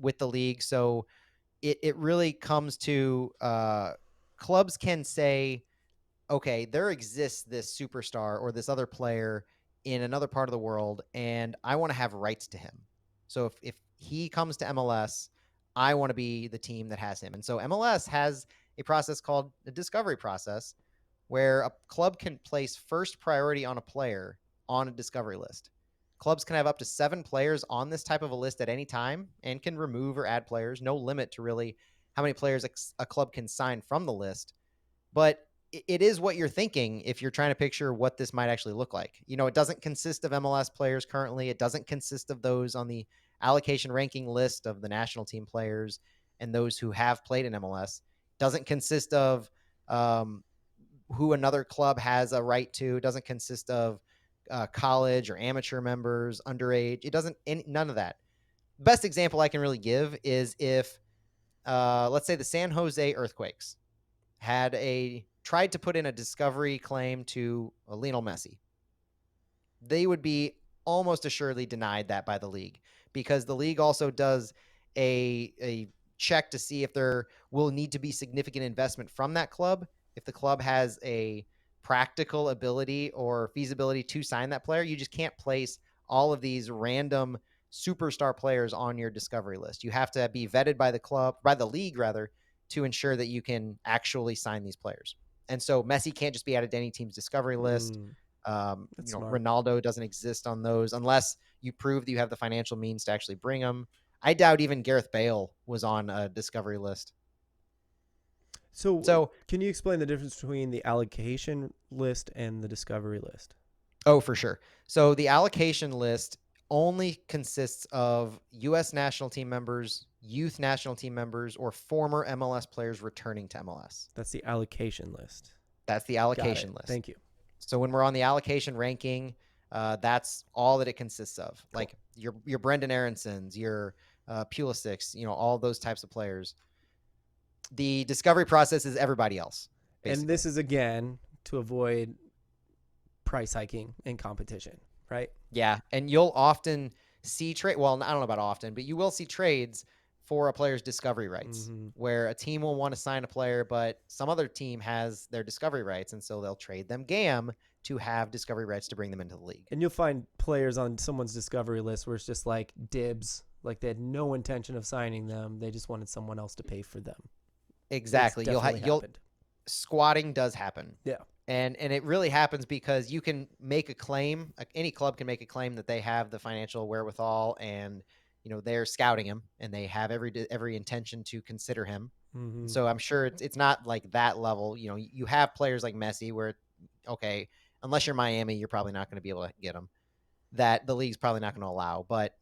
with the league. So it really comes to clubs can say, okay, there exists this superstar or this other player in another part of the world, and I want to have rights to him. So if he comes to MLS, I want to be the team that has him. And so MLS has a process called the discovery process where a club can place first priority on a player on a discovery list. Clubs can have up to 7 players on this type of a list at any time and can remove or add players. No limit to really how many players a club can sign from the list. But it is what you're thinking if you're trying to picture what this might actually look like. It doesn't consist of MLS players currently. It doesn't consist of those on the allocation ranking list of the national team players and those who have played in MLS. It doesn't consist of who another club has a right to. It doesn't consist of college or amateur members, underage. It doesn't, none of that. Best example I can really give is if, let's say the San Jose Earthquakes had tried to put in a discovery claim to Lionel Messi. They would be almost assuredly denied that by the league because the league also does a check to see if there will need to be significant investment from that club. If the club has a practical ability or feasibility to sign that player, you just can't place all of these random superstar players on your discovery list. You have to be vetted by the league rather, to ensure that you can actually sign these players. And so Messi can't just be added to any team's discovery list. That's smart. Ronaldo doesn't exist on those unless you prove that you have the financial means to actually bring him. I doubt even Gareth Bale was on a discovery list. So, So, can you explain the difference between the allocation list and the discovery list? oh, for sure. So the allocation list only consists of U.S. national team members, youth national team members, or former MLS players returning to MLS. That's the allocation list. That's the Got it. allocation list. Thank you. So when we're on the allocation ranking, that's all that it consists of. Cool. Like your Brendan Aaronsons, your Pulisic's, all those types of players. The discovery process is everybody else. Basically. And this is again to avoid price hiking in competition, right? Yeah, and you'll often see trade. Well, I don't know about often, but you will see trades for a player's discovery rights, where a team will want to sign a player, but some other team has their discovery rights, and so they'll trade them GAM to have discovery rights to bring them into the league. And you'll find players on someone's discovery list where it's just like dibs, like they had no intention of signing them, they just wanted someone else to pay for them. Exactly. You'll squatting does happen. Yeah. And it really happens because you can make a claim. Any club can make a claim that they have the financial wherewithal, and they're scouting him, and they have every intention to consider him. So I'm sure it's not like that level. You have players like Messi, where okay, unless you're Miami, you're probably not going to be able to get him. That the league's probably not going to allow. But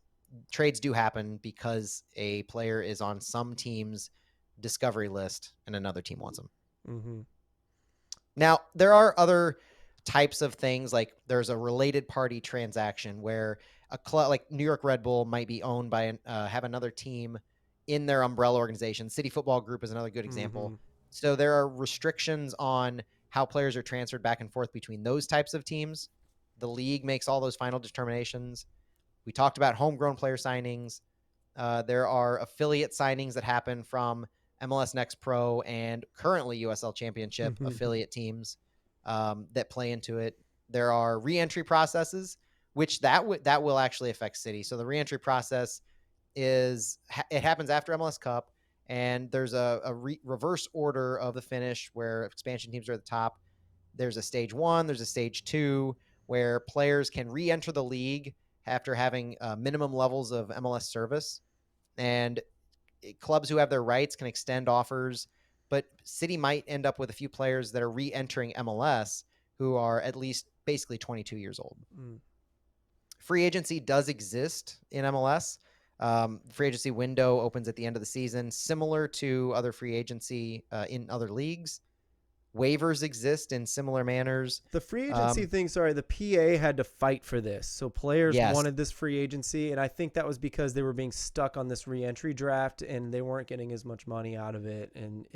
trades do happen because a player is on some team's discovery list and another team wants him. Now, there are other types of things, like there's a related party transaction where a club like New York Red Bull might be owned by have another team in their umbrella organization. City Football Group is another good example. So there are restrictions on how players are transferred back and forth between those types of teams. The league makes all those final determinations. We talked about homegrown player signings. There are affiliate signings that happen from MLS Next Pro and currently USL Championship affiliate teams that play into it. There are re-entry processes, which that will actually affect City. So the re-entry process it happens after MLS Cup, and there's a reverse order of the finish where expansion teams are at the top. There's a stage 1, there's a stage 2, where players can re-enter the league after having minimum levels of MLS service, and clubs who have their rights can extend offers, but City might end up with a few players that are re-entering MLS who are at least basically 22 years old. Free agency does exist in MLS. Free agency window opens at the end of the season, similar to other free agency in other leagues. Waivers exist in similar manners. The free agency thing, the PA had to fight for this. So players wanted this free agency, and I think that was because they were being stuck on this re-entry draft, and they weren't getting as much money out of it. And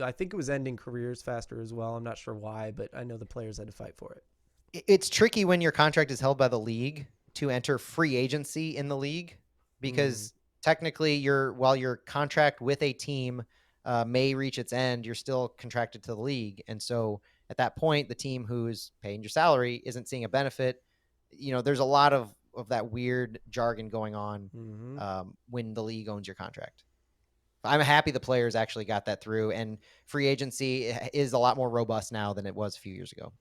I think it was ending careers faster as well. I'm not sure why, but I know the players had to fight for it. It's tricky when your contract is held by the league to enter free agency in the league, because technically while your contract with a team may reach its end, you're still contracted to the league. And so at that point, the team who's paying your salary isn't seeing a benefit. There's a lot of that weird jargon going on when the league owns your contract. I'm happy the players actually got that through, and free agency is a lot more robust now than it was a few years ago.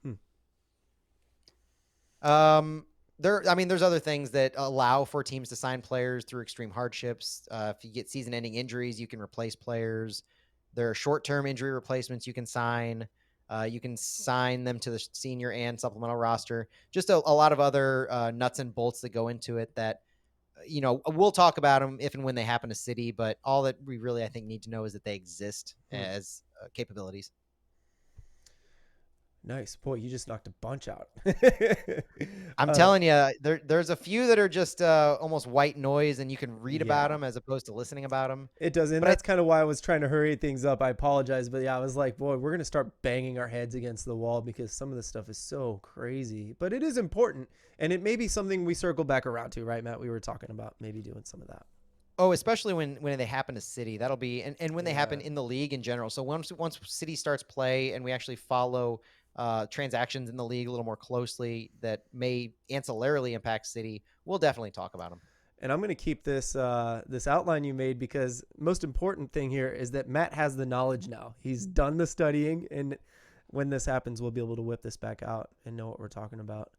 There's other things that allow for teams to sign players through extreme hardships. If you get season-ending injuries, you can replace players. There are short-term injury replacements you can sign. You can sign them to the senior and supplemental roster. Just a lot of other nuts and bolts that go into it that, we'll talk about them if and when they happen to City, but all that we really, I think, need to know is that they exist as capabilities. Nice. Boy, you just knocked a bunch out. I'm telling you, there's a few that are just almost white noise, and you can read about them as opposed to listening about them. It doesn't. That's kind of why I was trying to hurry things up. I apologize. But I was like, boy, we're going to start banging our heads against the wall because some of this stuff is so crazy. But it is important, and it may be something we circle back around to, right, Matt? We were talking about maybe doing some of that. Oh, especially when they happen to City. That'll be and when they happen in the league in general. So once City starts play and we actually follow transactions in the league a little more closely that may ancillarily impact City, we'll definitely talk about them. And I'm going to keep this this outline you made, because most important thing here is that Matt has the knowledge now. He's done the studying, and when this happens, we'll be able to whip this back out and know what we're talking about.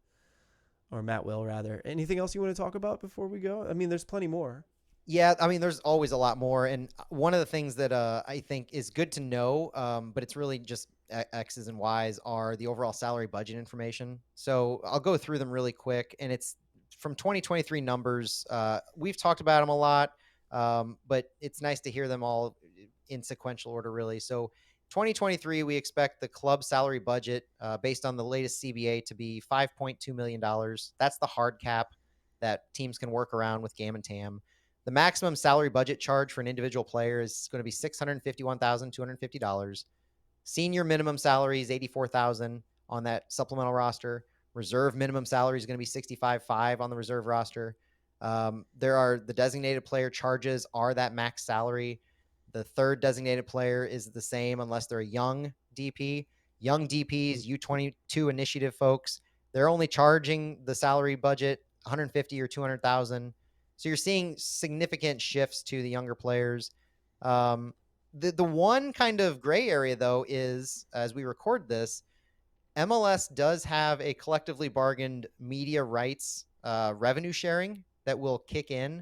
Or Matt will, rather. Anything else you want to talk about before we go? I mean, there's plenty more. Yeah, I mean, there's always a lot more, and one of the things that I think is good to know, but it's really just X's and Y's, are the overall salary budget information. So I'll go through them really quick, and it's from 2023 numbers. We've talked about them a lot, but it's nice to hear them all in sequential order, really. So 2023, we expect the club salary budget, based on the latest CBA, to be $5.2 million. That's the hard cap that teams can work around with GAM and TAM. The maximum salary budget charge for an individual player is going to be $651,250. Senior minimum salary is $84,000 on that supplemental roster. Reserve minimum salary is going to be $65,500 on the reserve roster. There are the designated player charges are that max salary. The third designated player is the same unless they're a young DP. Young DPs, U22 Initiative folks, they're only charging the salary budget 150 or 200,000. So you're seeing significant shifts to the younger players. The one kind of gray area, though, is as we record this, MLS does have a collectively bargained media rights revenue sharing that will kick in.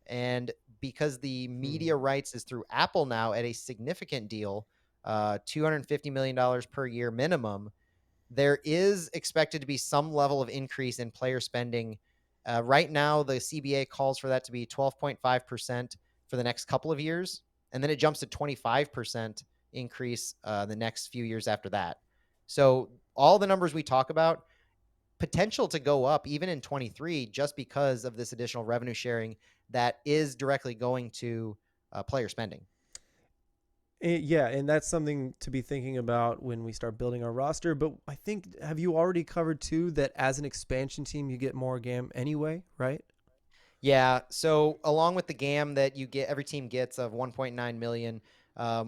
And because the media rights is through Apple now at a significant deal, $250 million per year minimum, there is expected to be some level of increase in player spending. Right now, the CBA calls for that to be 12.5% for the next couple of years, and then it jumps to 25% increase the next few years after that. So all the numbers we talk about, potential to go up even in 23 just because of this additional revenue sharing that is directly going to player spending. Yeah, and that's something to be thinking about when we start building our roster. But I think, have you already covered too that as an expansion team, you get more GAM anyway, right? Yeah. So along with the GAM that you get, every team gets of 1.9 million.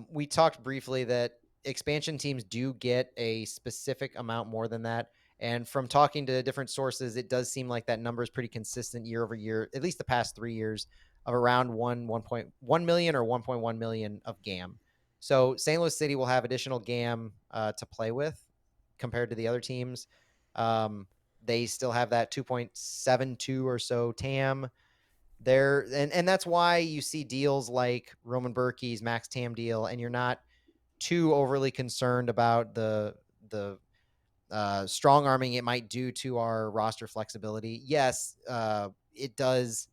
We talked briefly that expansion teams do get a specific amount more than that. And from talking to different sources, it does seem like that number is pretty consistent year over year, at least the past 3 years, of around 1.1 million or 1.1 million of GAM. So St. Louis City will have additional GAM to play with compared to the other teams. They still have that 2.72 or so TAM there, and that's why you see deals like Roman Berkey's max TAM deal, and you're not too overly concerned about the strong arming it might do to our roster flexibility. Yes, it does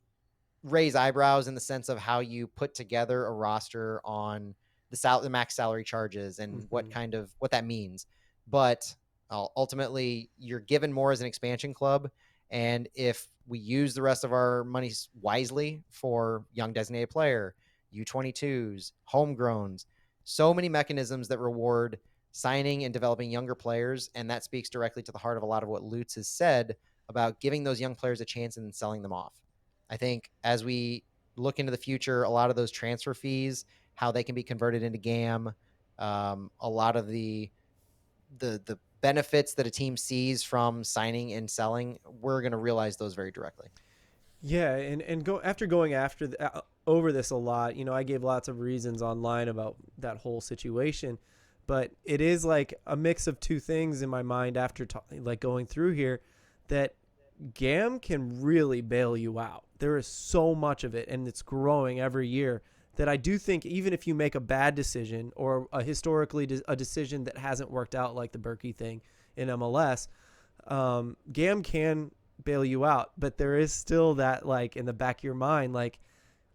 raise eyebrows in the sense of how you put together a roster on the max salary charges and Mm-hmm. what that means. But ultimately, you're given more as an expansion club, and if we use the rest of our money wisely for young designated player, U22s, homegrowns, so many mechanisms that reward signing and developing younger players, and that speaks directly to the heart of a lot of what Lutz has said about giving those young players a chance and then selling them off. I think as we look into the future, a lot of those transfer fees, how they can be converted into GAM, a lot of the benefits that a team sees from signing and selling, we're going to realize those very directly. Yeah, and go after going after over this a lot. I gave lots of reasons online about that whole situation, but it is like a mix of two things in my mind after like going through here, that GAM can really bail you out. There is so much of it, and it's growing every year, that I do think even if you make a bad decision or a decision that hasn't worked out, like the Berkey thing in MLS, GAM can bail you out. But there is still that, like, in the back of your mind, like,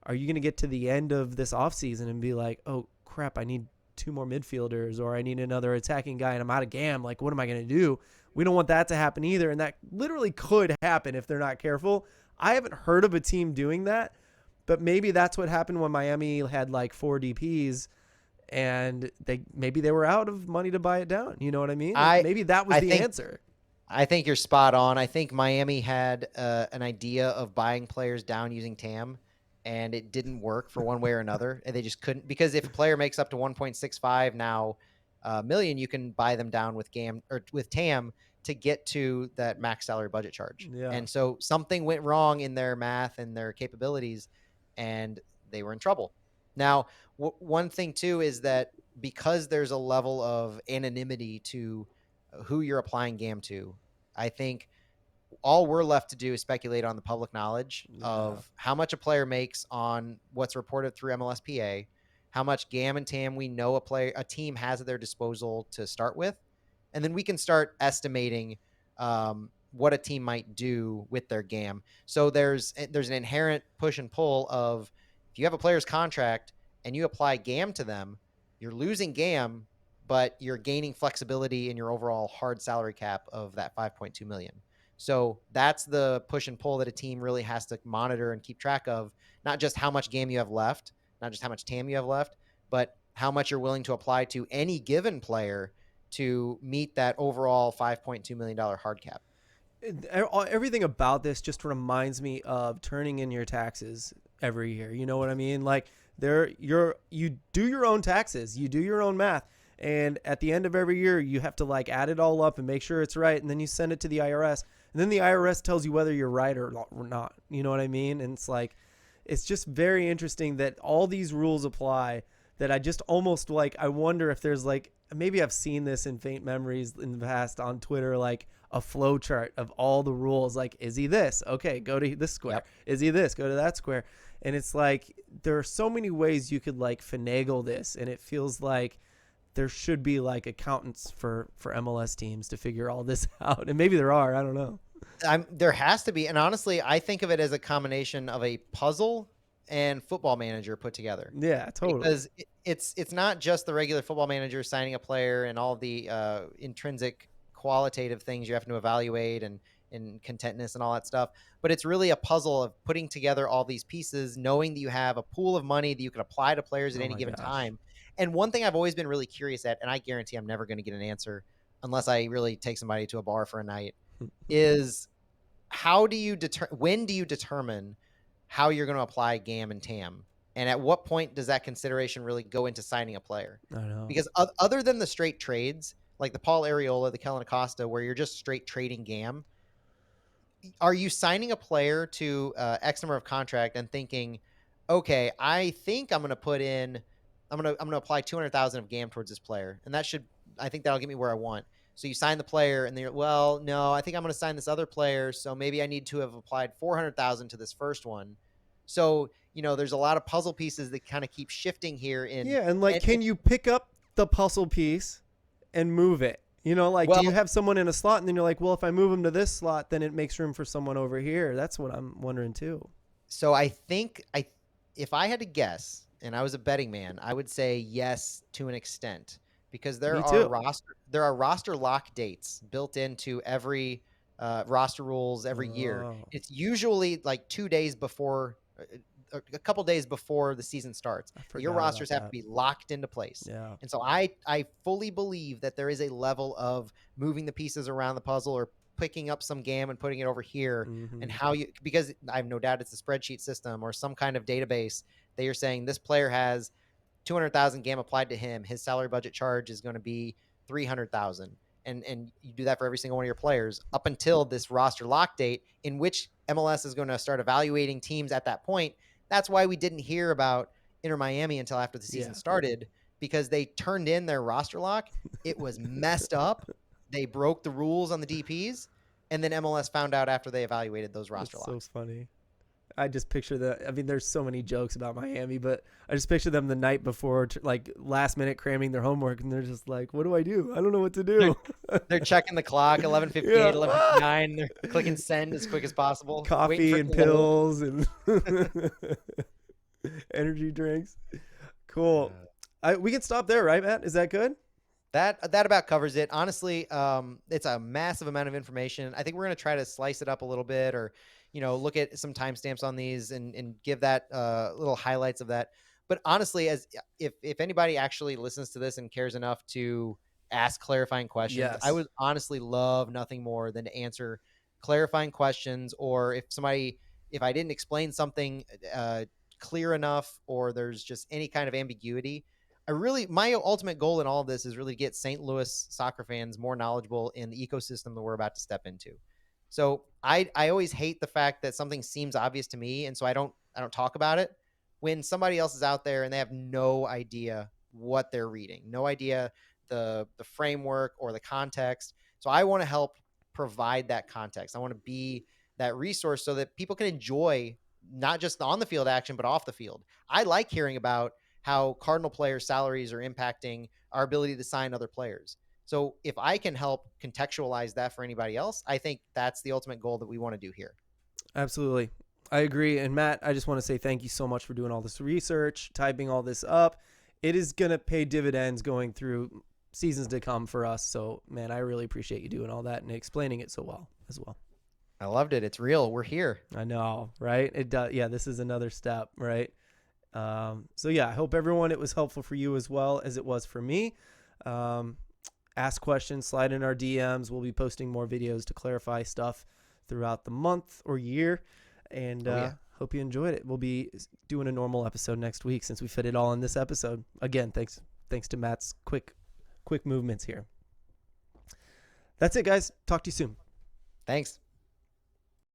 are you going to get to the end of this offseason and be like, oh crap, I need two more midfielders, or I need another attacking guy and I'm out of GAM? Like, what am I going to do? We don't want that to happen either. And that literally could happen if they're not careful. I haven't heard of a team doing that, but maybe that's what happened when Miami had like 4 DPs and maybe they were out of money to buy it down. You know what I mean? And I maybe that was I the think answer. I think you're spot on. I think Miami had an idea of buying players down using TAM, and it didn't work for one way or another. And they just couldn't, because if a player makes up to 1.65 now million, you can buy them down with GAM or with TAM to get to that max salary budget charge. Yeah. And so something went wrong in their math and their capabilities, and they were in trouble. Now, one thing too is that because there's a level of anonymity to who you're applying GAM to, I think all we're left to do is speculate on the public knowledge Yeah. of how much a player makes on what's reported through MLSPA, how much GAM and TAM we know a team has at their disposal to start with, and then we can start estimating what a team might do with their GAM. So there's an inherent push and pull of, if you have a player's contract and you apply GAM to them, you're losing GAM, but you're gaining flexibility in your overall hard salary cap of that 5.2 million. So that's the push and pull that a team really has to monitor and keep track of, not just how much game you have left, not just how much TAM you have left, but how much you're willing to apply to any given player to meet that overall $5.2 million hard cap. Everything about this just reminds me of turning in your taxes every year. You know what I mean? Like you do your own taxes, you do your own math, and at the end of every year you have to like add it all up and make sure it's right, and then you send it to the IRS, and then the IRS tells you whether you're right or not. You know what I mean? And it's like it's just very interesting that all these rules apply, that I just almost like I wonder if there's like, maybe I've seen this in faint memories in the past on Twitter, like a flow chart of all the rules. Like, is he this? Okay, go to this square. Yep. Is he this? Go to that square. And it's like there are so many ways you could like finagle this, and it feels like there should be like accountants for MLS teams to figure all this out. And maybe there are. I don't know. There has to be, and honestly, I think of it as a combination of a puzzle and Football Manager put together. Yeah, totally. Because it's not just the regular Football Manager signing a player and all the intrinsic qualitative things you have to evaluate and contentness and all that stuff, but it's really a puzzle of putting together all these pieces, knowing that you have a pool of money that you can apply to players at Oh any my given gosh. time. And one thing I've always been really curious at, and I guarantee I'm never going to get an answer unless I really take somebody to a bar for a night, is how do you when do you determine how you're going to apply GAM and TAM? And at what point does that consideration really go into signing a player? I know. Because other than the straight trades, like the Paul Areola, the Kellen Acosta, where you're just straight trading GAM, are you signing a player to X number of contract and thinking, okay, I think I'm going to put in, I'm going to apply 200,000 of GAM towards this player, and I think that'll get me where I want. So you sign the player, and they're, well, no, I think I'm going to sign this other player, so maybe I need to have applied 400,000 to this first one. So there's a lot of puzzle pieces that kind of keep shifting here. Yeah, and like, And can you pick up the puzzle piece and move it? Like, do you well, have someone in a slot, and then you're like, well, if I move them to this slot, then it makes room for someone over here. That's what I'm wondering too. so I think if I had to guess, and I was a betting man, I would say yes to an extent, because Me too. there are roster lock dates built into every roster rules every year. Oh, It's usually like 2 days before, a couple days before the season starts. I Your forgot about rosters have to that. be locked into place. Yeah. And so I fully believe that there is a level of moving the pieces around the puzzle, or picking up some GAM and putting it over here, and Mm-hmm. because I have no doubt it's a spreadsheet system or some kind of database that you're saying this player has 200,000 GAM applied to him. His salary budget charge is going to be 300,000. And you do that for every single one of your players up until this roster lock date, in which MLS is going to start evaluating teams at that point. That's why we didn't hear about Inter Miami until after the season Yeah. started, because they turned in their roster lock. It was messed up. They broke the rules on the DPs, and then MLS found out after they evaluated those roster That's so locks. funny. I just picture I mean, there's so many jokes about Miami, but I just picture them the night before, like last minute cramming their homework, and they're just like, "What do I do? I don't know what to They're, do." they're checking the clock, 11:58, Yeah. 11:59. They're clicking send as quick as possible, waiting for Coffee it and to load. pills and energy drinks. Cool. We can stop there, right, Matt? Is that good? That about covers it. Honestly, it's a massive amount of information. I think we're going to try to slice it up a little bit, or look at some timestamps on these and give that little highlights of that. But honestly, as if anybody actually listens to this and cares enough to ask clarifying questions, I Yes. would honestly love nothing more than to answer clarifying questions, or if I didn't explain something clear enough, or there's just any kind of ambiguity. My ultimate goal in all of this is really to get St. Louis soccer fans more knowledgeable in the ecosystem that we're about to step into. So I always hate the fact that something seems obvious to me, and so I don't talk about it when somebody else is out there and they have no idea what they're reading, no idea the framework or the context. So I want to help provide that context. I want to be that resource so that people can enjoy not just on the field action, but off the field. I like hearing about how Cardinal players' salaries are impacting our ability to sign other players. So if I can help contextualize that for anybody else, I think that's the ultimate goal that we want to do here. Absolutely. I agree. And Matt, I just want to say thank you so much for doing all this research, typing all this up. It is going to pay dividends going through seasons to come for us. So, man, I really appreciate you doing all that and explaining it so well as well. I loved it. It's real. We're here. I know, right? It does. Yeah, this is another step, right? So, yeah, I hope everyone, it was helpful for you as well as it was for me. Ask questions, slide in our DMs. We'll be posting more videos to clarify stuff throughout the month or year. And hope you enjoyed it. We'll be doing a normal episode next week since we fit it all in this episode. Again, thanks to Matt's quick movements here. That's it, guys. Talk to you soon. Thanks.